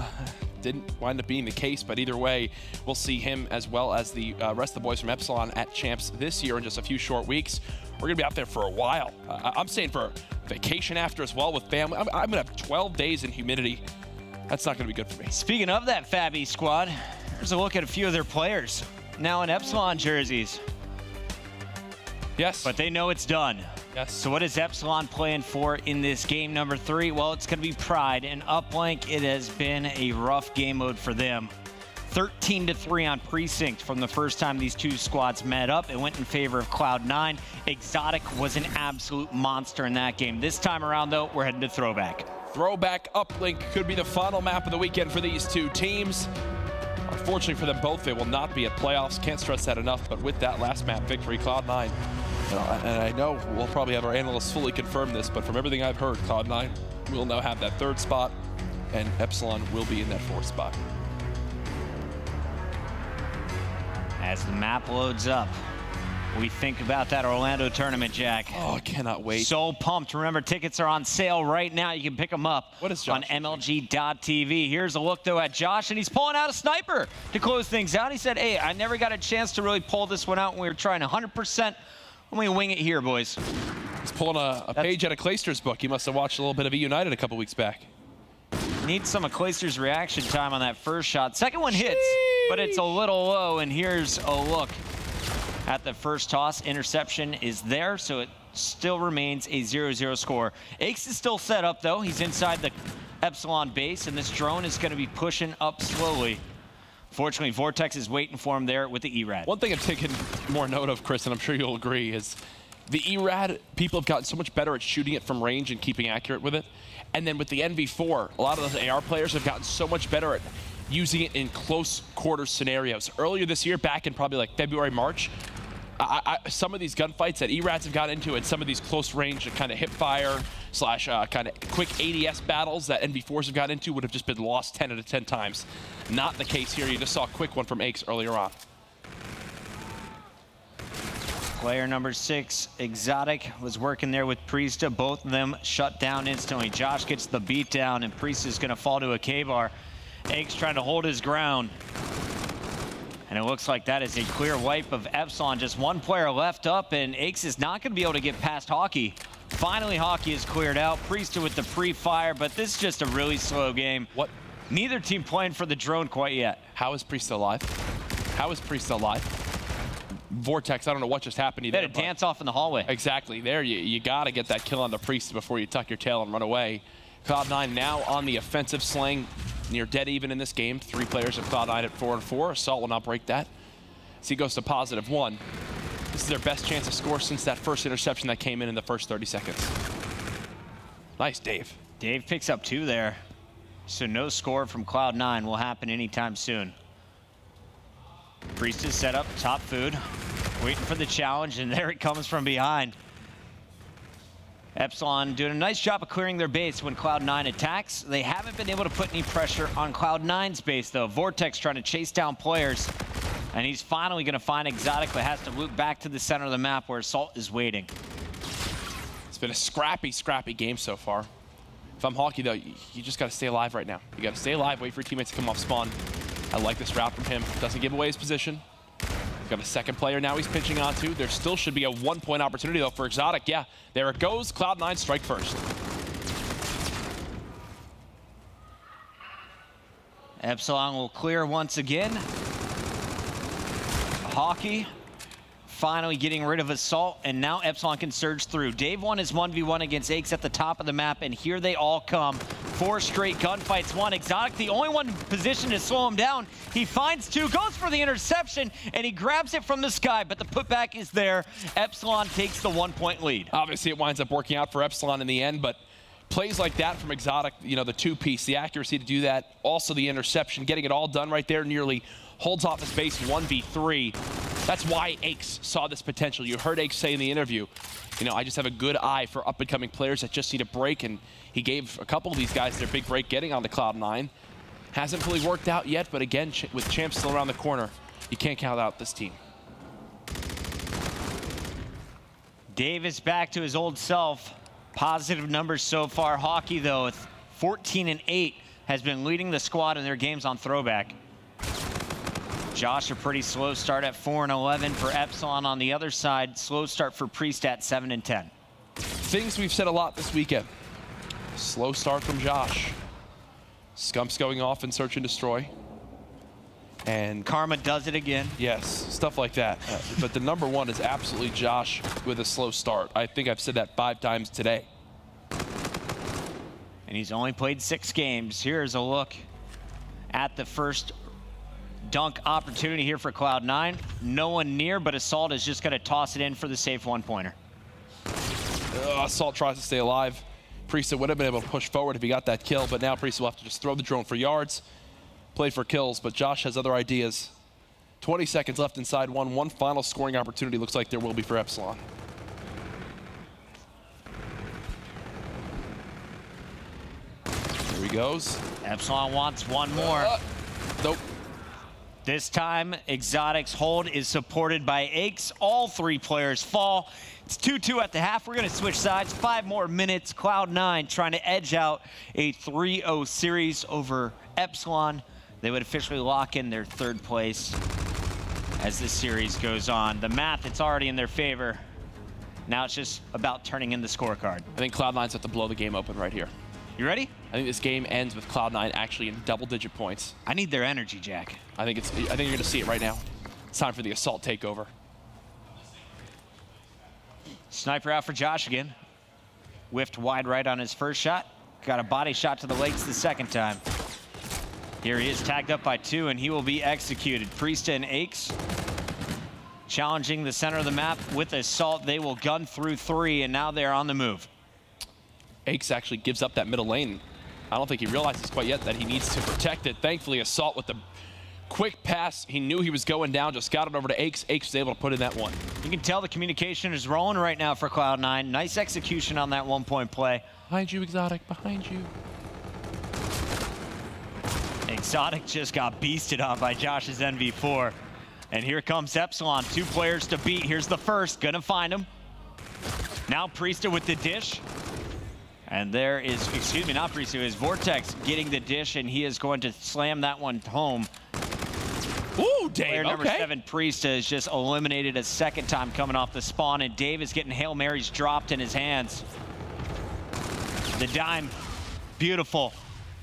Didn't wind up being the case, but either way, we'll see him as well as the rest of the boys from Epsilon at Champs this year in just a few short weeks. We're gonna be out there for a while. I'm staying for vacation after as well with family. I'm gonna have 12 days in humidity. That's not gonna be good for me. Speaking of that Fabi squad, here's a look at a few of their players now in Epsilon jerseys. Yes. But they know it's done. Yes. So what is Epsilon playing for in this game number 3? Well, it's going to be Pride. And Uplink, it has been a rough game mode for them. 13-3 on Precinct from the first time these two squads met up. It went in favor of Cloud9. Exotic was an absolute monster in that game. This time around, though, we're heading to Throwback. Throwback Uplink could be the final map of the weekend for these two teams. Unfortunately for them both, they will not be at playoffs. Can't stress that enough, but with that last map victory, Cloud9. And I know we'll probably have our analysts fully confirm this, but from everything I've heard, Cloud9 will now have that 3rd spot, and Epsilon will be in that 4th spot. As the map loads up, we think about that Orlando tournament, Jack. Oh, I cannot wait. So pumped. Remember, tickets are on sale right now. You can pick them up on MLG.tv. Here's a look, though, at Josh, and he's pulling out a sniper to close things out. He said, hey, I never got a chance to really pull this one out when we were trying 100%. Let me wing it here, boys. He's pulling a page out of Clayster's book. He must have watched a little bit of E-United a couple weeks back. Need some of Clayster's reaction time on that first shot. Second one hits, but it's a little low, and here's a look at the first toss. Interception is there, so it still remains a 0-0 score. Aches is still set up, though. He's inside the Epsilon base, and this drone is going to be pushing up slowly. Fortunately, Vortex is waiting for him there with the ERAD. One thing I'm taking more note of, Chris, and I'm sure you'll agree, is the ERAD, people have gotten so much better at shooting it from range and keeping accurate with it. And then with the NV4, a lot of those AR players have gotten so much better at using it in close quarter scenarios. Earlier this year, back in probably like February, March, some of these gunfights that ERADs have got into and some of these close range and kind of hip fire slash kind of quick ADS battles that NV4s have got into would have just been lost 10 out of 10 times. Not the case here. You just saw a quick one from Aches earlier on. Player number 6, Exotic, was working there with Priesta. Both of them shut down instantly. Josh gets the beat down, and Priesta's going to fall to a K-bar. Aches trying to hold his ground. And it looks like that is a clear wipe of Epsilon. Just one player left up, and Aches is not going to be able to get past Hockey. Finally, Hockey is cleared out. Priesta with the pre-fire, but this is just a really slow game. What? Neither team playing for the drone quite yet. How is Priesta alive? How is Priesta alive? Vortex, I don't know what just happened to you. They had a dance off in the hallway. Exactly. There, you got to get that kill on the Priest before you tuck your tail and run away. Cloud9 now on the offensive, slaying near dead even in this game. 3 players of Cloud9 at 4-4. Assault will not break that. So he goes to +1. This is their best chance to score since that first interception that came in the first 30 seconds. Nice, Dave. Dave picks up 2 there. So no score from Cloud9 will happen anytime soon. Priest is set up, top food, waiting for the challenge, and there it comes from behind. Epsilon doing a nice job of clearing their base when Cloud9 attacks. They haven't been able to put any pressure on Cloud9's base, though. Vortex trying to chase down players, and he's finally going to find Exotic, but has to loop back to the center of the map where Assault is waiting. It's been a scrappy game so far. If I'm Hockey, though, you just got to stay alive right now. You got to stay alive, wait for your teammates to come off spawn. I like this route from him. Doesn't give away his position. He's got a second player now he's pinching onto. There still should be a 1-point opportunity, though, for Exotic. Yeah, there it goes. Cloud9 strike first. Epsilon will clear once again. Hockey finally getting rid of Assault, and now Epsilon can surge through. Dave won his 1v1 against Aches at the top of the map, and here they all come. 4 straight gunfights won. Exotic, the only one positioned to slow him down. He finds 2, goes for the interception, and he grabs it from the sky, but the putback is there. Epsilon takes the 1-point lead. Obviously, it winds up working out for Epsilon in the end, but plays like that from Exotic, you know, the 2-piece, the accuracy to do that, also the interception, getting it all done right there, nearly holds off his base 1v3. That's why Aches saw this potential. You heard Aches say in the interview, you know, I just have a good eye for up-and-coming players that just need a break, and he gave a couple of these guys their big break getting on the Cloud9. Hasn't fully worked out yet, but again, with champs still around the corner, you can't count out this team. Dave is back to his old self. Positive numbers so far. Hockey, though, with 14-8, has been leading the squad in their games on throwback. Josh, a pretty slow start at 4-11 for Epsilon on the other side. Slow start for Priest at 7-10. Things we've said a lot this weekend. Slow start from Josh. Scumps going off in search and destroy. And Karma does it again. Yes, stuff like that. But the number one is absolutely Josh with a slow start. I think I've said that 5 times today. And he's only played 6 games. Here's a look at the first dunk opportunity here for Cloud9. No one near, but Assault is just going to toss it in for the safe 1-pointer. Assault tries to stay alive. Priest would have been able to push forward if he got that kill, but now Priest will have to just throw the drone for yards, play for kills, but Josh has other ideas. 20 seconds left inside one final scoring opportunity looks like there will be for Epsilon. Here he goes. Epsilon wants one more. Nope. This time, Exotic's hold is supported by Aches. All 3 players fall. It's 2-2 at the half. We're going to switch sides. 5 more minutes. Cloud9 trying to edge out a 3-0 series over Epsilon. They would officially lock in their 3rd place as this series goes on. The math, it's already in their favor. Now it's just about turning in the scorecard. I think Cloud9's have to blow the game open right here. You ready? I think this game ends with Cloud9 actually in double-digit points. I need their energy, Jack. I think you're going to see it right now. It's time for the Assault takeover. Sniper out for Josh again. Whiffed wide right on his first shot. Got a body shot to the legs the second time. Here he is tagged up by 2, and he will be executed. Priest and Aches challenging the center of the map with Assault. They will gun through 3, and now they're on the move. Aches actually gives up that middle lane. I don't think he realizes quite yet that he needs to protect it. Thankfully, Assault with the quick pass. He knew he was going down, just got it over to Aches. Aches was able to put in that one. You can tell the communication is rolling right now for Cloud9. Nice execution on that 1-point play. Behind you, Exotic, behind you. Exotic just got beasted on by Josh's NV4. And here comes Epsilon, 2 players to beat. Here's the first, gonna find him. Now Priesta with the dish. And there is, excuse me, not Priesta, is Vortex getting the dish, and he is going to slam that one home. Ooh, Dave, Player number 7, Priesta, has just eliminated a 2nd time coming off the spawn, and Dave is getting Hail Marys dropped in his hands. The dime, beautiful.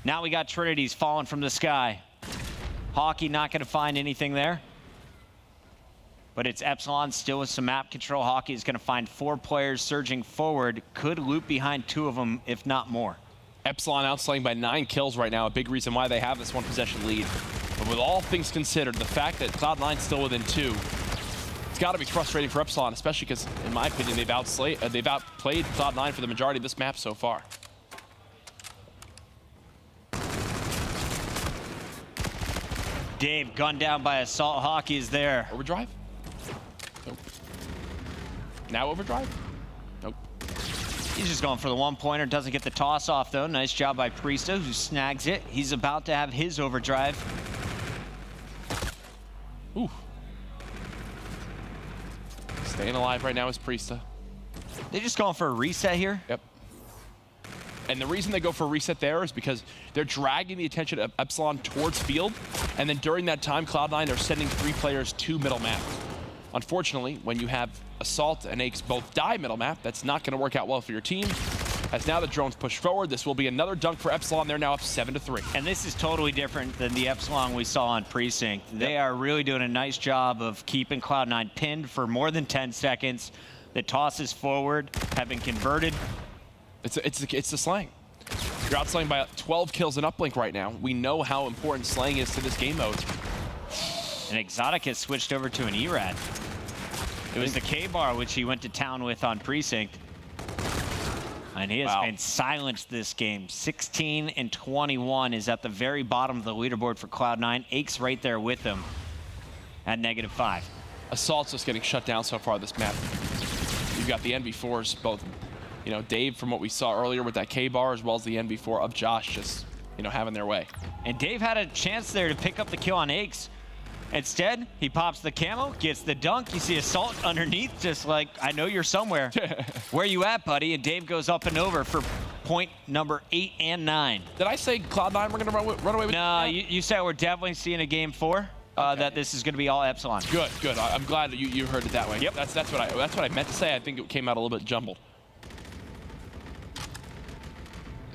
Now we got Trinities falling from the sky. Hockey not gonna find anything there. But it's Epsilon still with some map control. Hockey is gonna find 4 players surging forward. Could loop behind 2 of them, if not more. Epsilon outslaying by 9 kills right now. A big reason why they have this 1 possession lead. But with all things considered, the fact that Cloud9's still within 2, it's gotta be frustrating for Epsilon, especially because, in my opinion, they've outplayed Cloud9 for the majority of this map so far. Dave gunned down by Assault Hockey is there. Overdrive? Nope. Now overdrive? Nope. He's just going for the one-pointer. Doesn't get the toss off, though. Nice job by Priesta, who snags it. He's about to have his overdrive. Ooh. Staying alive right now is Priesta. They're just going for a reset here? Yep. And the reason they go for a reset there is because they're dragging the attention of Epsilon towards field, and then during that time, Cloud9 are sending 3 players to middle map. Unfortunately, when you have Assault and Aches both die middle map, that's not going to work out well for your team. As now the drones push forward, this will be another dunk for Epsilon. They're now up 7-3. And this is totally different than the Epsilon we saw on Precinct. They are really doing a nice job of keeping Cloud9 pinned for more than 10 seconds. The tosses forward have been converted. It's the slang. You're outslaying by 12 kills in Uplink right now. We know how important slaying is to this game mode. And Exotic has switched over to an ERAD. It was the K-Bar, which he went to town with on Precinct. And he has been silenced this game. 16 and 21 is at the very bottom of the leaderboard for Cloud9. Aches right there with him at -5. Assault's just getting shut down so far this map. You've got the NV4s, both, you know, Dave from what we saw earlier with that K-Bar, as well as the NV4 of Josh just, you know, having their way. And Dave had a chance there to pick up the kill on Aches. Instead, he pops the camo, gets the dunk. You see Assault underneath, just like, I know you're somewhere. Where you at, buddy? And Dave goes up and over for point number 8 and 9. Did I say Cloud9 we're going to run away with? No, you said we're definitely seeing a game 4. Okay. That this is going to be all Epsilon. Good, good. I'm glad that you heard it that way. Yep. That's what I meant to say. I think it came out a little bit jumbled.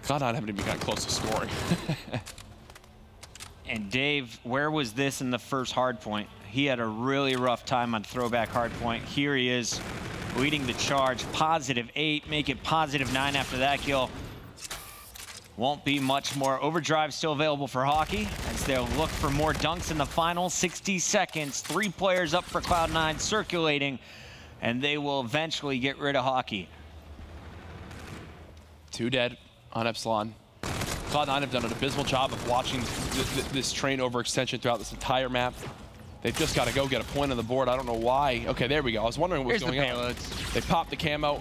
Cloud9 haven't even gotten close to scoring. And Dave, where was this in the first hardpoint? He had a really rough time on throwback hardpoint. Here he is leading the charge. +8, make it +9 after that kill. Won't be much more. Overdrive still available for Hockey as they'll look for more dunks in the final 60 seconds. 3 players up for Cloud9 circulating, and they will eventually get rid of Hockey. 2 dead on Epsilon. Cloud9 have done an abysmal job of watching this train overextension throughout this entire map. They've just got to go get a point on the board. I don't know why. Okay, there we go. I was wondering what's going on. They popped the camo.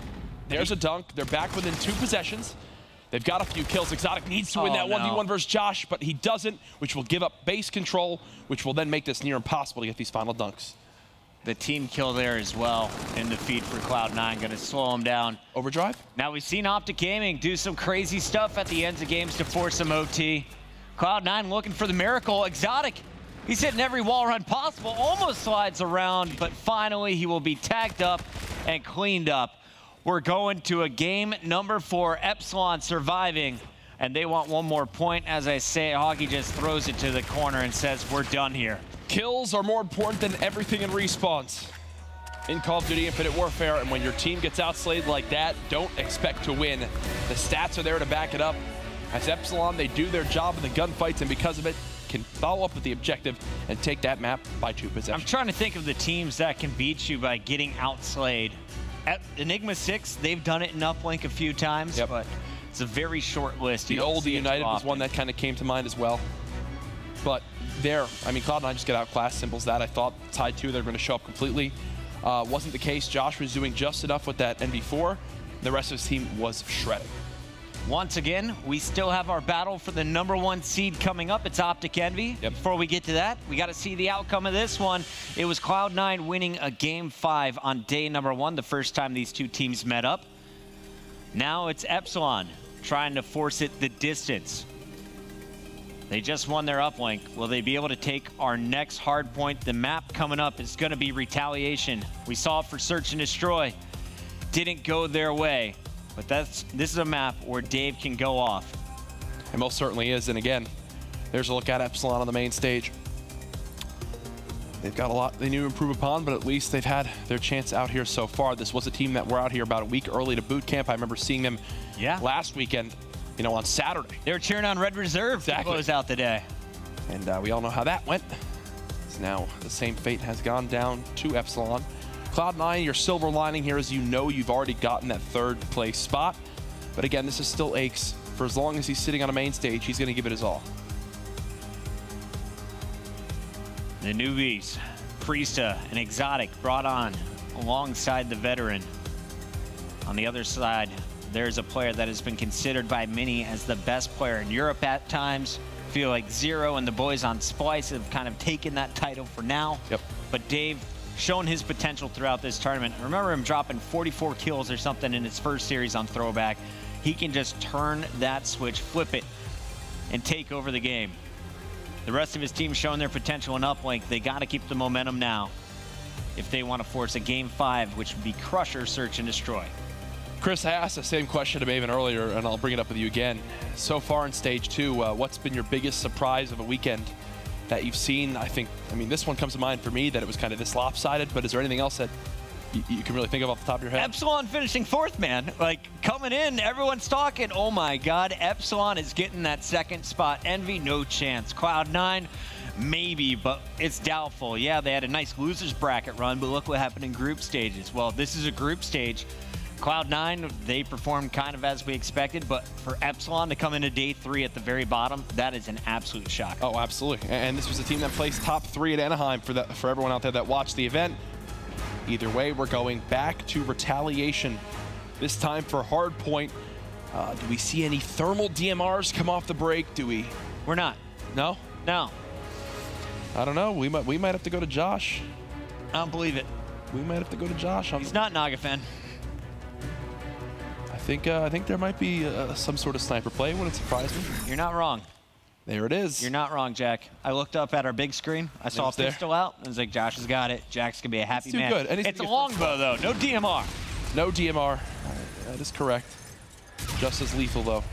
There's a dunk. They're back within 2 possessions. They've got a few kills. Exotic needs to win that 1v1 versus Josh, but he doesn't, which will give up base control, which will then make this near impossible to get these final dunks. The team kill there as well in the feed for Cloud9, going to slow him down. Overdrive? Now we've seen Optic Gaming do some crazy stuff at the ends of games to force some OT. Cloud9 looking for the miracle. Exotic, he's hitting every wall run possible, almost slides around, but finally he will be tagged up and cleaned up. We're going to a game number 4, Epsilon surviving, and they want one more point. As I say, Hockey just throws it to the corner and says, we're done here. Kills are more important than everything in respawns. In Call of Duty Infinite Warfare, and when your team gets outslayed like that, don't expect to win. The stats are there to back it up. As Epsilon, they do their job in the gunfights, and because of it, can follow up with the objective and take that map by 2 possessions. I'm trying to think of the teams that can beat you by getting outslayed. At Enigma 6, they've done it in Uplink a few times, but it's a very short list. The old United was one that kind of came to mind as well. But there, I mean, Cloud9 just got outclassed, simple as that. I thought Tide 2, they're going to show up completely. Wasn't the case. Josh was doing just enough with that NV4. The rest of his team was shredding. Once again, we still have our battle for the #1 seed coming up. It's Optic Envy. Before we get to that, we got to see the outcome of this one. It was Cloud9 winning a Game 5 on day #1, the first time these 2 teams met up. Now it's Epsilon trying to force it the distance. They just won their uplink. Will they be able to take our next hard point? The map coming up is going to be Retaliation. We saw it for Search and Destroy. Didn't go their way. But this is a map where Dave can go off. It most certainly is. And again, there's a look at Epsilon on the main stage. They've got a lot they need to improve upon, but at least they've had their chance out here so far. This was a team that were out here about a week early to boot camp. I remember seeing them last weekend, you know, on Saturday. They were cheering on Red Reserve to close out the day. And we all know how that went. So now the same fate has gone down to Epsilon. Cloud9, your silver lining here is you know you've already gotten that 3rd place spot. But again, this is still Aches. For as long as he's sitting on a main stage, he's going to give it his all. The newbies, Priesta and Exotic brought on alongside the veteran. On the other side, there's a player that has been considered by many as the best player in Europe at times. Feel like Zero and the boys on Splice have kind of taken that title for now. Yep. But Dave shown his potential throughout this tournament. Remember him dropping 44 kills or something in his first series on Throwback. He can just turn that switch, flip it, and take over the game. The rest of his team showing their potential in Uplink. They got to keep the momentum now if they want to force a Game 5, which would be Crusher, Search, and Destroy. Chris, I asked the same question to Maven earlier, and I'll bring it up with you again. So far in Stage 2, what's been your biggest surprise of a weekend that you've seen? I mean, this one comes to mind for me, that it was kind of this lopsided, but is there anything else that you can really think of off the top of your head? Epsilon finishing 4th, man. Like, coming in, everyone's talking, oh my God, Epsilon is getting that 2nd spot. Envy, no chance. Cloud9, maybe, but it's doubtful. Yeah, they had a nice losers bracket run, but look what happened in group stages. Well, this is a group stage. Cloud9, they performed kind of as we expected, but for Epsilon to come into day 3 at the very bottom, that is an absolute shock. Oh, absolutely. And this was a team that placed top 3 at Anaheim for everyone out there that watched the event. Either way, we're going back to retaliation. This time for Hardpoint. Do we see any thermal DMRs come off the break? We're not. No? No. I don't know. We might have to go to Josh. I don't believe it. We might have to go to Josh. He's not Naga fan. I think there might be some sort of sniper play. Wouldn't surprise me. You're not wrong. There it is. You're not wrong, Jack. I looked up at our big screen. I saw a pistol out. I was like, Josh has got it. Jack's going to be a happy man. Good. It's a longbow, though. No DMR. No DMR. That is correct. Just as lethal, though.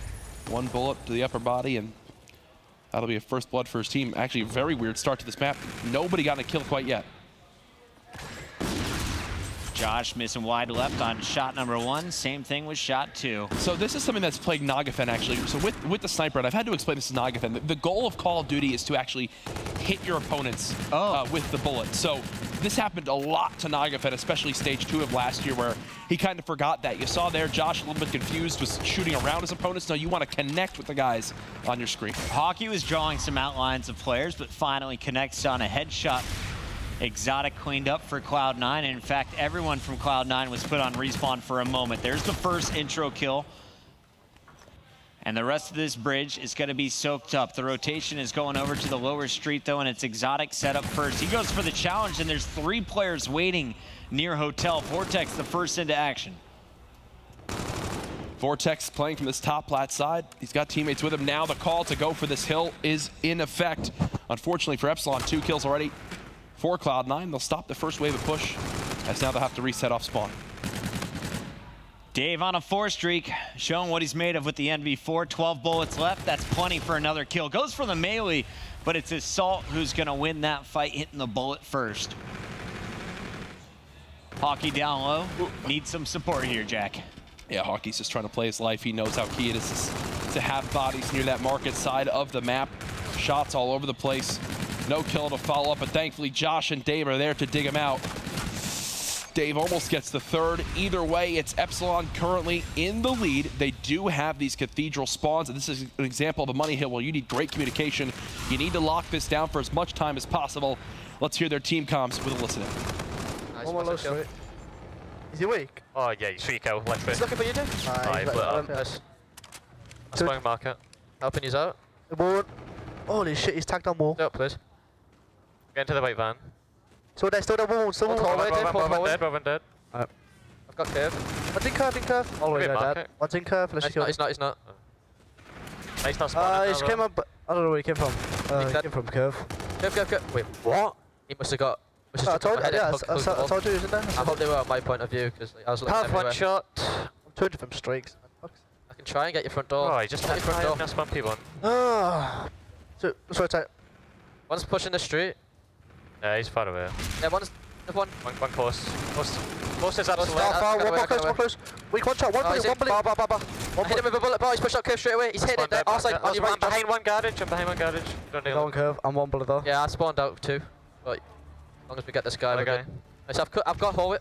1 bullet to the upper body, and that'll be a first blood for his team. Actually, a very weird start to this map. Nobody got a kill quite yet. Josh missing wide left on shot number 1. Same thing with shot 2. So this is something that's plagued Nagafen, actually. So with the sniper, and I've had to explain this to Nagafen, the goal of Call of Duty is to actually hit your opponents with the bullet. So this happened a lot to Nagafen, especially Stage 2 of last year, where he kind of forgot that. You saw there, Josh, a little bit confused, was shooting around his opponents. No, you want to connect with the guys on your screen. Hockey was drawing some outlines of players, but finally connects on a headshot. Exotic cleaned up for Cloud9, and in fact, everyone from Cloud9 was put on respawn for a moment. There's the first intro kill. And the rest of this bridge is going to be soaked up. The rotation is going over to the lower street, though, and it's Exotic set up first. He goes for the challenge, and there's 3 players waiting near Hotel. Vortex, the first into action. Vortex playing from this top plat side. He's got teammates with him. Now the call to go for this hill is in effect. Unfortunately for Epsilon, 2 kills already. For Cloud9, they'll stop the first wave of push, as now they'll have to reset off spawn. Dave on a 4 streak, showing what he's made of with the NV4. 12 bullets left, that's plenty for another kill. Goes for the melee, but it's Assault who's gonna win that fight, hitting the bullet first. Hockey down low, needs some support here, Jack. Yeah, Hockey's just trying to play his life. He knows how key it is to have bodies near that market side of the map. Shots all over the place. No kill to follow up, but thankfully Josh and Dave are there to dig him out. Dave almost gets the 3rd. Either way, it's Epsilon currently in the lead. They do have these cathedral spawns, and this is an example of a money hill where you need great communication. You need to lock this down for as much time as possible. Let's hear their team comms with a listen. Nice. Is he weak? Oh yeah, you 3 kill, left foot. He's looking for you, Dave. Aye, Nice. I'm going market. Helping you out. Holy shit, he's tagged on wall. Up, please. Get into the white van. So they're still on wall, still on wall. One dead. I've got curve. One's in curve, All the way dead. One's in curve, let's kill. He's not. He's not spawning. He came up, I don't know where he came from. He came from curve. Curve. Wait, what? He must have got... I told you he was in there. I hope they were on my point of view, because I was looking everywhere. One shot. I'm 200 from streaks. I can try and get your front door. Oh, just get your front door. That's one P1. So, let's rotate. One's pushing the street. Yeah, he's far away. Yeah, one close. Close is absolutely. One more close. Weak one shot, one bullet. I hit him with a bullet, boy. He's pushed up curve straight away. He's hit it. Our side, on your right. I'm behind one garage. Don't need one curve. I'm one bullet though. Yeah, I spawned out 2. But as long as we get this guy, we're good. So I've got hallway.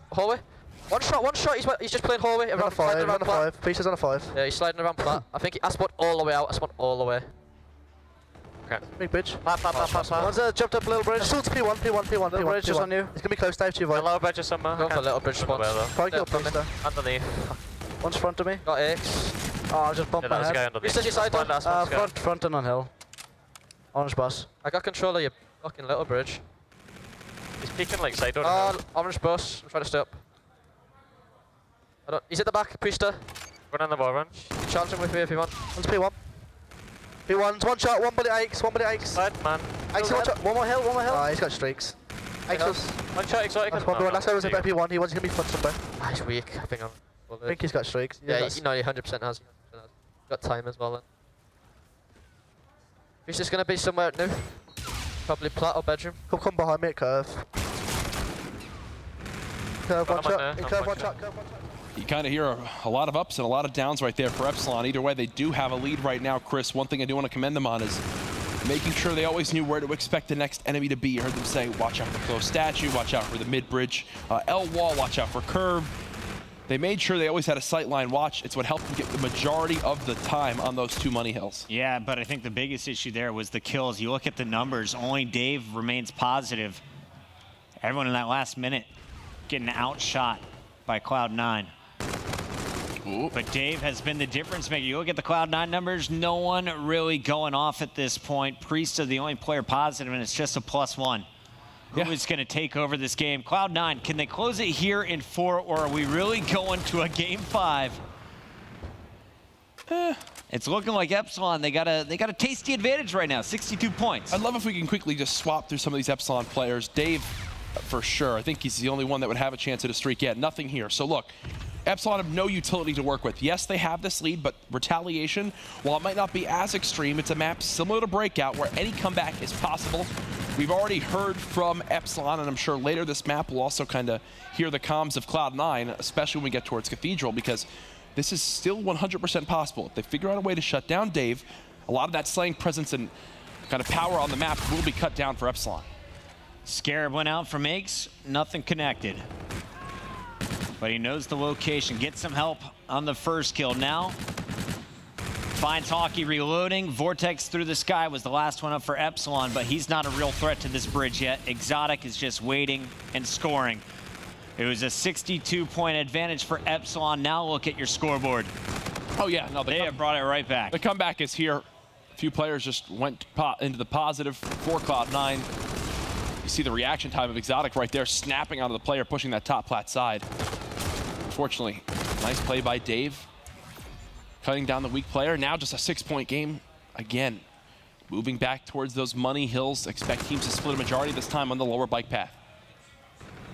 One shot. He's just playing hallway. On a 5. Pieces on a 5. Yeah, he's sliding around flat. I think I spawned all the way out. All the way. Okay. Big bridge. Pop. One's jumped up a little bridge. Still P1. Little bridge is on you. It's gonna be close, Dave, to your void. Lower bridge is somewhere. Go for a little bridge spot. Probably kill Priester. Underneath. One's front of me. Got X. Oh, I just bumped my head. Priesters your side, front and on hill. Orange bus. I got control of your fucking little bridge. He's peeking like side door. Orange bus. I'm trying to stay up. He's at the back, Priester. Going on the wall run. Charge him with me if you want. One's P1. P1's one shot, one bullet X. Side, man. X, one more hill. Oh, he's got streaks. X was... One shot, exotic. That's last guy was a P1. He was going to be front somewhere. Ah, he's weak. I think he's got streaks. Yeah, he 100% has. Got time as well then. He's just going to be somewhere new. Probably plat or bedroom. Come behind me at curve. Curve one shot. You kind of hear a lot of ups and a lot of downs right there for Epsilon. Either way, they do have a lead right now, Chris. One thing I do want to commend them on is making sure they always knew where to expect the next enemy to be. You heard them say, watch out for close statue, watch out for the mid-bridge L wall, watch out for curve. They made sure they always had a sightline watch. It's what helped them get the majority of the time on those two money hills. Yeah, but I think the biggest issue there was the kills. You look at the numbers, only Dave remains positive. Everyone in that last minute getting outshot by Cloud9. Ooh. But Dave has been the difference maker. You look at the Cloud9 numbers, no one really going off at this point. Priesta the only player positive, and it's just a +1. Who is going to take over this game? Cloud9, can they close it here in 4, or are we really going to a game 5? It's looking like Epsilon, they got a tasty advantage right now, 62 points. I'd love if we can quickly just swap through some of these Epsilon players. Dave, for sure, I think he's the only one that would have a chance at a streak yet. Nothing here. So look, Epsilon have no utility to work with. Yes, they have this lead, but Retaliation, while it might not be as extreme, it's a map similar to Breakout where any comeback is possible. We've already heard from Epsilon, and I'm sure later this map will also kind of hear the comms of Cloud9, especially when we get towards Cathedral, because this is still 100% possible. If they figure out a way to shut down Dave, a lot of that slaying presence and kind of power on the map will be cut down for Epsilon. Scarab went out from Aches, nothing connected. But he knows the location, gets some help on the first kill. Now, finds Hockey reloading. Vortex through the sky was the last one up for Epsilon, but he's not a real threat to this bridge yet. Exotic is just waiting and scoring. It was a 62-point advantage for Epsilon. Now look at your scoreboard. Oh yeah, no, they have brought it right back. The comeback is here. A few players just went into the positive for Cloud9. You see the reaction time of Exotic right there, snapping onto the player, pushing that top plat side. Unfortunately, nice play by Dave. Cutting down the weak player. Now just a 6-point game. Again, moving back towards those money hills. Expect teams to split a majority this time on the lower bike path.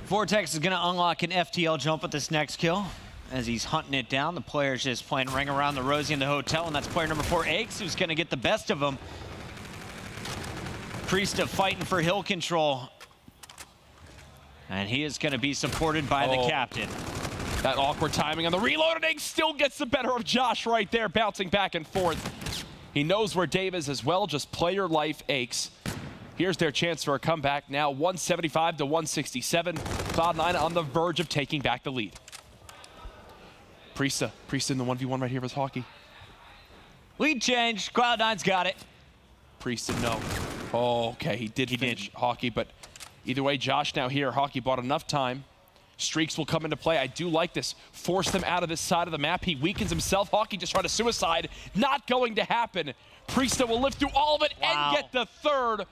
Vortex is going to unlock an FTL jump with this next kill. As he's hunting it down, the player's just playing Ring Around the Rosie in the hotel, and that's player number 4, Aches, who's going to get the best of him. Priesta fighting for hill control. And he is going to be supported by the captain. That awkward timing on the reload, and Aches still gets the better of Josh right there, bouncing back and forth. He knows where Dave is as well, just play your life, Aches. Here's their chance for a comeback now, 175 to 167. Cloud9 on the verge of taking back the lead. Priesta in the 1v1 right here with Hockey. Lead change, Cloud9's got it. Priesta, no. Oh, okay, he did finish Hockey, but either way, Josh now here. Hockey bought enough time. Streaks will come into play. I do like this. Force them out of this side of the map. He weakens himself. Hockey just tried a suicide. Not going to happen. Priesta will live through all of it and get the third.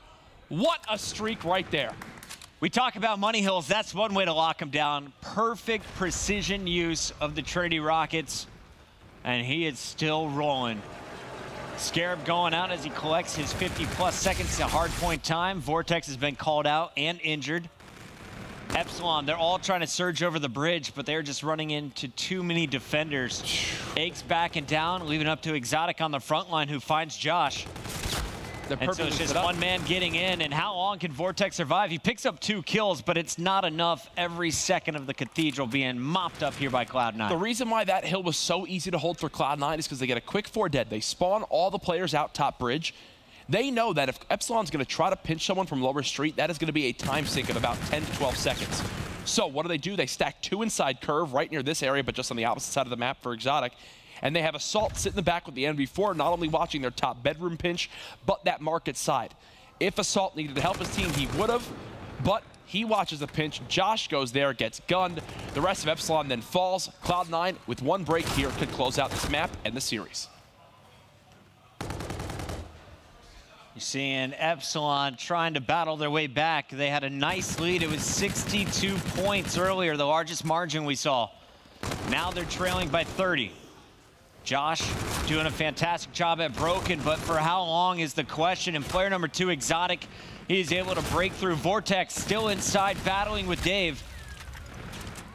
What a streak right there. We talk about money hills. That's one way to lock him down. Perfect precision use of the Trinity rockets. And he is still rolling. Scarab going out as he collects his 50+ seconds to hardpoint time. Vortex has been called out and injured. Epsilon, they're all trying to surge over the bridge, but they're just running into too many defenders. Aches backing down, leaving up to Exotic on the front line, who finds Josh. And so it's just one man getting in, and how long can Vortex survive? He picks up 2 kills, but it's not enough. Every second of the Cathedral being mopped up here by Cloud9. The reason why that hill was so easy to hold for Cloud9 is because they get a quick 4 dead. They spawn all the players out top bridge. They know that if Epsilon's going to try to pinch someone from lower street, that is going to be a time sink of about 10 to 12 seconds. So what do? They stack 2 inside curve right near this area, but just on the opposite side of the map for Exotic. And they have Assault sit in the back with the NV4, not only watching their top bedroom pinch, but that market side. If Assault needed to help his team, he would have, but he watches the pinch. Josh goes there, gets gunned. The rest of Epsilon then falls. Cloud9, with one break here, could close out this map and the series. You're seeing Epsilon trying to battle their way back. They had a nice lead. It was 62 points earlier, the largest margin we saw. Now they're trailing by 30. Josh doing a fantastic job at Broken, but for how long is the question? And player number 2, Exotic, he's able to break through. Vortex still inside, battling with Dave.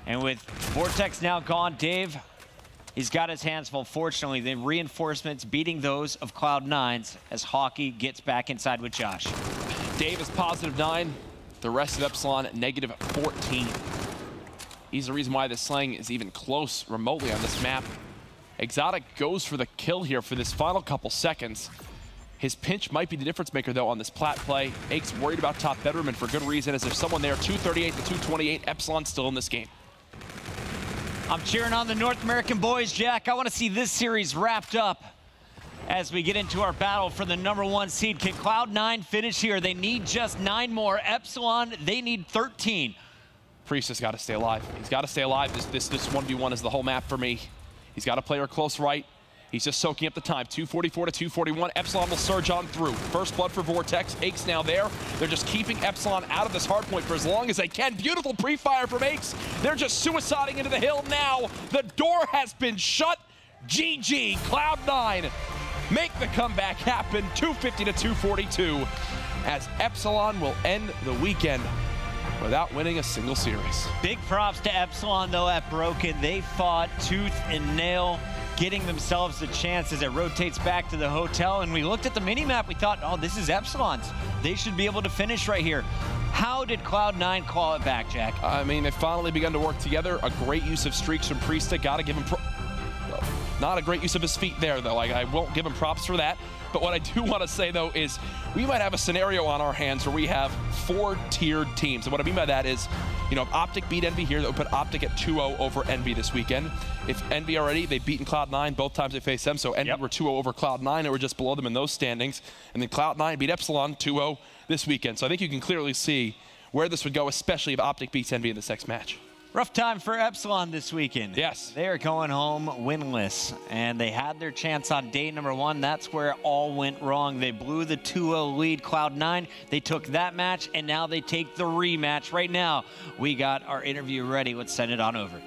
And with Vortex now gone, Dave, he's got his hands full. Fortunately, the reinforcements beating those of Cloud9's as Hockey gets back inside with Josh. Dave is +9. The rest of Epsilon at -14. He's the reason why this slang is even close remotely on this map. Exotic goes for the kill here for this final couple seconds. His pinch might be the difference maker, though, on this plat play. Ake's worried about top bedroom, and for good reason, as there's someone there. 238 to 228. Epsilon still in this game. I'm cheering on the North American boys, Jack. I want to see this series wrapped up as we get into our battle for the #1 seed. Can Cloud9 finish here? They need just 9 more. Epsilon, they need 13. Priest has got to stay alive. He's got to stay alive. This 1v1 is the whole map for me. He's got to play her close right. He's just soaking up the time. 244 to 241. Epsilon will surge on through. First blood for Vortex. Ake's now there. They're just keeping Epsilon out of this hardpoint for as long as they can. Beautiful pre-fire from Akes. They're just suiciding into the hill now. The door has been shut. GG. Cloud9 make the comeback happen. 250 to 242 as Epsilon will end the weekend without winning a single series. Big props to Epsilon, though, at Broken. They fought tooth and nail, getting themselves a chance as it rotates back to the hotel. And we looked at the mini-map, we thought, oh, this is Epsilon's. They should be able to finish right here. How did Cloud9 call it back, Jack? I mean, they've finally begun to work together. A great use of streaks from Priesta. Got to give him not a great use of his feet there, though. I won't give him props for that. But what I do want to say, though, is we might have a scenario on our hands where we have 4-tiered teams. And what I mean by that is, you know, if Optic beat Envy here, that would put Optic at 2-0 over Envy this weekend. If Envy already, they've beaten Cloud9 both times they faced them. So Envy were 2-0 over Cloud9, and we're just below them in those standings. And then Cloud9 beat Epsilon 2-0 this weekend. So I think you can clearly see where this would go, especially if Optic beats Envy in this next match. Rough time for Epsilon this weekend. Yes. They are going home winless, and they had their chance on day #1. That's where it all went wrong. They blew the 2-0 lead. Cloud9, they took that match, and now they take the rematch. Right now, we got our interview ready. Let's send it on over.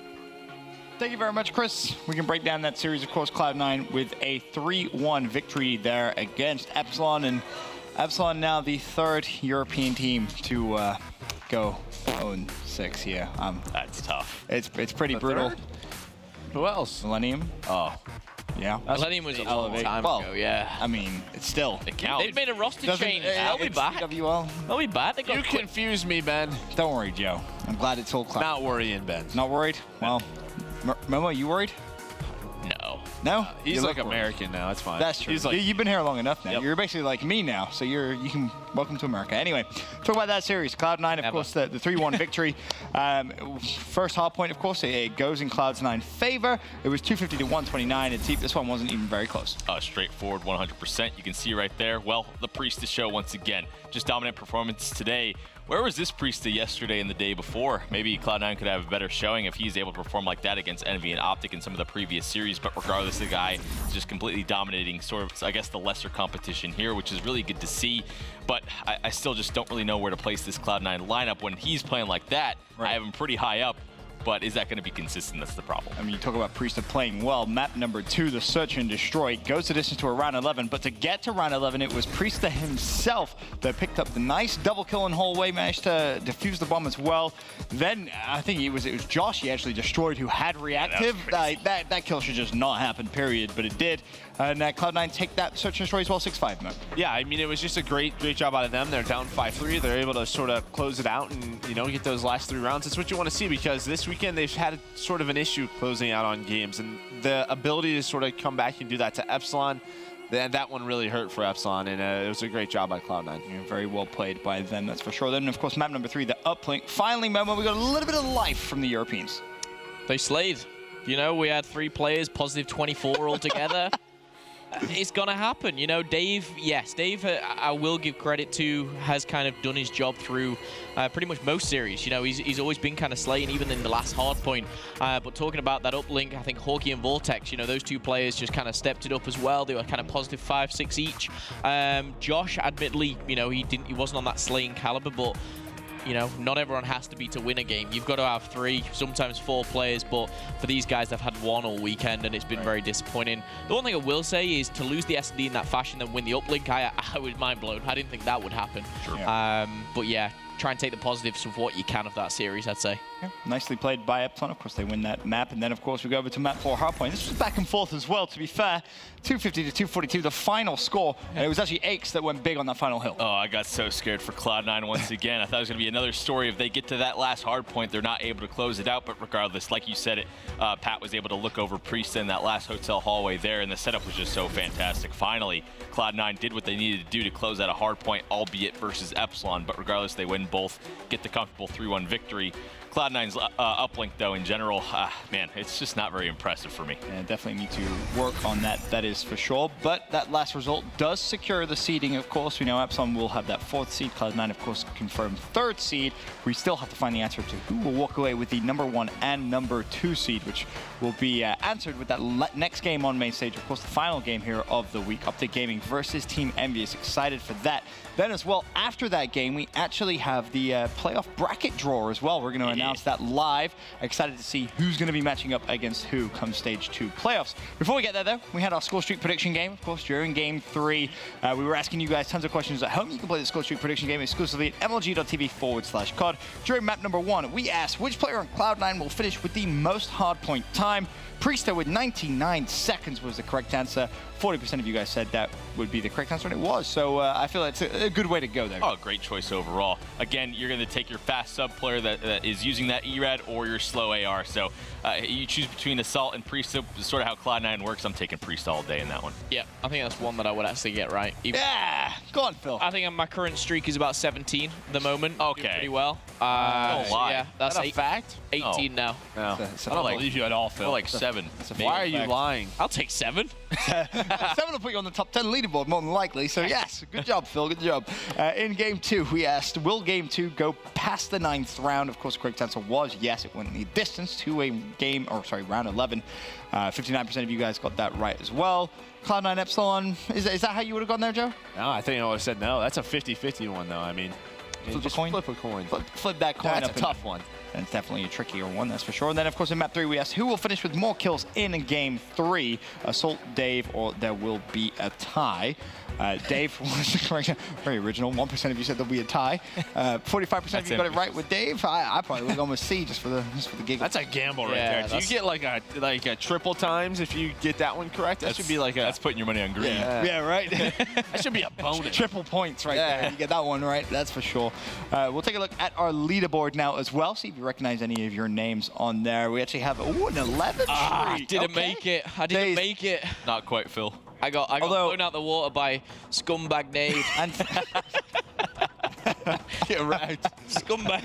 Thank you very much, Chris. We can break down that series, of course, Cloud9 with a 3-1 victory there against Epsilon, and Epsilon now the 3rd European team to go 0-6 here. That's tough. It's pretty brutal. Third? Who else? Millennium. Oh. Yeah. Millennium was a long time ago, yeah. I mean, it's still. It counts. They've made a roster change. They'll be back. CWL. They'll be back. They You confuse me, Ben. Don't worry, Joe. I'm glad it's all cloud. Not worrying, Ben. Not worried? Well, Momo, you worried? No. No? He's like American now. That's fine. That's true. He's like, You've been here long enough now. Yep. You're basically like me now, so you can welcome to America. Anyway, talk about that series. Cloud9, of course, the 3-1 victory. First Hardpoint, of course, it goes in Cloud9's favor. It was 250 to 129, and this one wasn't even very close. Straightforward 100%. You can see right there. Well, the Priestess show once again. Just dominant performance today. Where was this Priesta yesterday and the day before? Maybe Cloud9 could have a better showing if he's able to perform like that against Envy and Optic in some of the previous series, but regardless, the guy is just completely dominating sort of, I guess, the lesser competition here, which is really good to see. But I still just don't really know where to place this Cloud9 lineup when he's playing like that. Right. I have him pretty high up. But is that going to be consistent? That's the problem. I mean, you talk about Priesta playing well. Map #2, the Search and Destroy, goes the distance to a round 11. But to get to round 11, it was Priesta himself that picked up the nice double kill in hallway, managed to defuse the bomb as well. Then I think it was Josh he actually destroyed who had reactive. Yeah, that kill should just not happen, period. But it did. And Cloud9 take that Search and Destroy as well, 6-5. No? Yeah, I mean, it was just a great job out of them. They're down 5-3. They're able to sort of close it out and, you know, get those last 3 rounds. It's what you want to see because this weekend they've had sort of an issue closing out on games, and the ability to sort of come back and do that to Epsilon, that one really hurt for Epsilon, and it was a great job by Cloud9. Yeah, very well played by them, that's for sure. Then, of course, map #3, the Uplink. Finally, Momo, we got a little bit of life from the Europeans. They slayed. You know, we had 3 players, positive 24 altogether. It's going to happen. You know, Dave, yes, Dave, I will give credit to, has kind of done his job through pretty much most series. You know, he's always been kind of slaying, even in the last Hardpoint. But talking about that uplink, I think Hawkey and Vortex, you know, those 2 players just kind of stepped it up as well. They were kind of positive 5, 6 each. Josh, admittedly, you know, he wasn't on that slaying caliber, but you know, not everyone has to be to win a game. You've got to have 3, sometimes 4 players, but for these guys, they've had 1 all weekend, and it's been very disappointing. The one thing I will say is to lose the S&D in that fashion and win the uplink, I was mind blown. I didn't think that would happen. Sure. But yeah, try and take the positives of what you can of that series, I'd say. Yeah, nicely played by Epsilon. Of course, they win that map. And then, of course, we go over to map 4 Hardpoint. This was back and forth as well, to be fair. 250 to 242, the final score. And it was actually Aches that went big on that final hill. Oh, I got so scared for Cloud9 once again. I thought it was going to be another story. If they get to that last Hardpoint, they're not able to close it out. But regardless, like you said, Pat was able to look over Priest in that last hotel hallway there. And the setup was just so fantastic. Finally, Cloud9 did what they needed to do to close out a Hardpoint, albeit versus Epsilon. But regardless, they win both, get the comfortable 3-1 victory. Cloud9's uplink, though, in general, man, it's just not very impressive for me. Yeah, definitely need to work on that is for sure. But that last result does secure the seeding, of course. We know Epsilon will have that 4th seed. Cloud9, of course, confirmed 3rd seed. We still have to find the answer to who will walk away with the number 1 and number 2 seed, which will be answered with that next game on main stage. Of course, the final game here of the week, Update Gaming versus Team Envious. Excited for that. Then as well, after that game, we actually have the playoff bracket draw as well. We're going to announce that live. Excited to see who's going to be matching up against who come stage 2 playoffs. Before we get there, though, we had our score streak prediction game. Of course, during game 3, we were asking you guys tons of questions at home. You can play the score streak prediction game exclusively at mlg.tv/COD. During map number 1, we asked which player on Cloud9 will finish with the most hardpoint time. Priester with 99 seconds was the correct answer. 40% of you guys said that would be the correct answer, and it was. So I feel it's a good way to go there. Oh, great choice overall. Again, you're going to take your fast sub player that is using that ERAD or your slow AR. So you choose between Assault and Priest. Sort of how Cloud9 works. I'm taking Priest all day in that one. Yeah, I think that's one that I would actually get right. Yeah, go on, Phil. I think my current streak is about 17 at the moment. Okay. Doing pretty well. Don't lie. Yeah, that's a fact? 18 now. No. I don't believe you at all, Phil. Like 7. Why are you lying? I'll take 7. 7 will put you on the top 10 leaderboard, more than likely. So, yes, good job, Phil. Good job. In game 2, we asked, will game 2 go past the 9th round? Of course, the correct answer was yes. It went the distance to a round 11. 59% of you guys got that right as well. Cloud9 Epsilon, is that how you would have gone there, Joe? No, I think I would have said no. That's a 50-50 one, though. I mean, flip a coin? Flip a coin. Flip that coin. That's a tough one. And it's definitely a trickier one, that's for sure. And then, of course, in map 3, we asked who will finish with more kills in game 3, Assault, Dave, or there will be a tie. Dave was the correct, very original. 1% of you said there'll be a tie. 45% of you got it right with Dave. I probably would have gone with C just for the giggle. That's a gamble right there. Do you get like a triple times if you get that one correct? That should be like a. That's putting your money on green. Yeah, right. That should be a bonus. Triple points right there. You get that one right. That's for sure. We'll take a look at our leaderboard now as well. See if you recognize any of your names on there. We actually have an 11 streak. Didn't make it. I didn't make it. Not quite, Phil. I got blown out the water by scumbag Nate. Get right. Scumbag.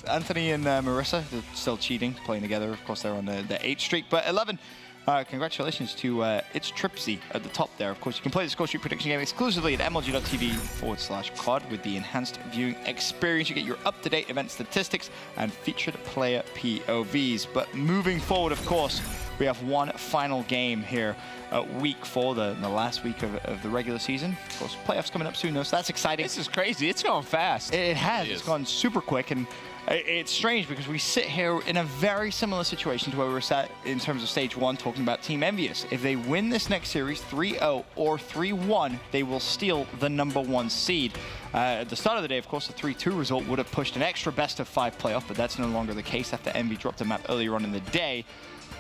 Anthony and Marissa, they're still cheating, playing together. Of course, they're on the 8th streak. But 11, congratulations to It's Tripsy at the top there. Of course, you can play the score sheet prediction game exclusively at mlg.tv/COD with the enhanced viewing experience. You get your up-to-date event statistics and featured player POVs. But moving forward, of course, we have one final game here week 4, the last week of the regular season. Of course, playoffs coming up soon, though, so that's exciting. This is crazy. It's going fast. It has. It's gone super quick, and it's strange because we sit here in a very similar situation to where we were sat in terms of stage 1 talking about Team Envious. If they win this next series 3-0 or 3-1, they will steal the number 1 seed. At the start of the day, of course, the 3-2 result would have pushed an extra best-of-5 playoff, but that's no longer the case after Envy dropped a map earlier on in the day.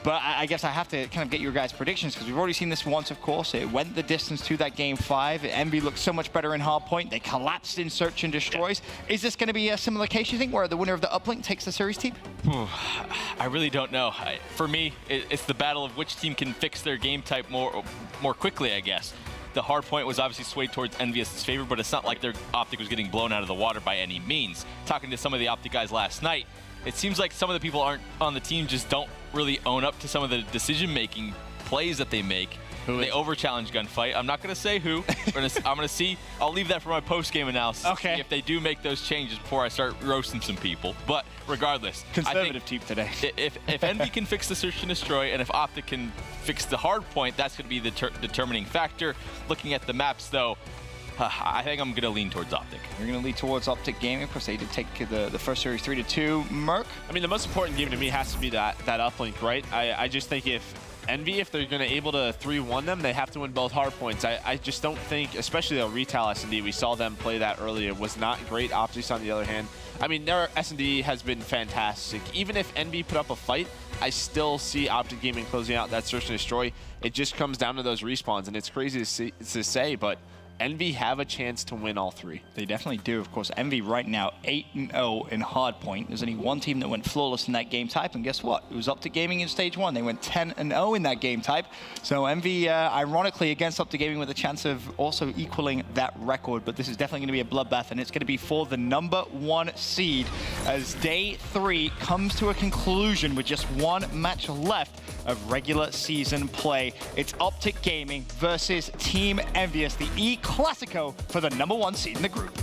But I guess I have to kind of get your guys' predictions because we've already seen this once, of course. It went the distance to that game 5. Envy looked so much better in Hardpoint. They collapsed in Search and Destroys. Yeah. Is this going to be a similar case, you think, where the winner of the Uplink takes the series team? I really don't know. For me, it's the battle of which team can fix their game type more quickly, I guess. The Hardpoint was obviously swayed towards Envious's favor, but it's not like their Optic was getting blown out of the water by any means. Talking to some of the Optic guys last night, it seems like some of the people aren't on the team just don't really own up to some of the decision-making plays that they make. They over-challenge gunfight. I'm not going to say who. I'm going to see. I'll leave that for my post-game analysis. Okay. If they do make those changes before I start roasting some people. But regardless, conservative team today. If Envy can fix the search and destroy, and if Optic can fix the hard point, that's going to be the determining factor. Looking at the maps, though, I think I'm going to lean towards Optic. You're going to lean towards Optic Gaming. Of course, they did take the first series 3-2. Merc? I mean, the most important game to me has to be that uplink, right? I just think if Envy, if they're going to able to 3-1 them, they have to win both hard points. I just don't think, especially the retail S&D, we saw them play that earlier, was not great. Optics, on the other hand, I mean, their S&D has been fantastic. Even if Envy put up a fight, I still see Optic Gaming closing out that search and destroy. It just comes down to those respawns, and it's crazy to say, but Envy have a chance to win all three. They definitely do. Of course, Envy right now 8-0 in Hardpoint. There's only one team that went flawless in that game type, and guess what? It was Optic Gaming in stage 1. They went 10-0 in that game type. So Envy, ironically, against Optic Gaming with a chance of also equaling that record. But this is definitely going to be a bloodbath, and it's going to be for the #1 seed as day 3 comes to a conclusion with just one match left of regular season play. It's Optic Gaming versus Team Envious, the E Classico for the #1 seed in the group.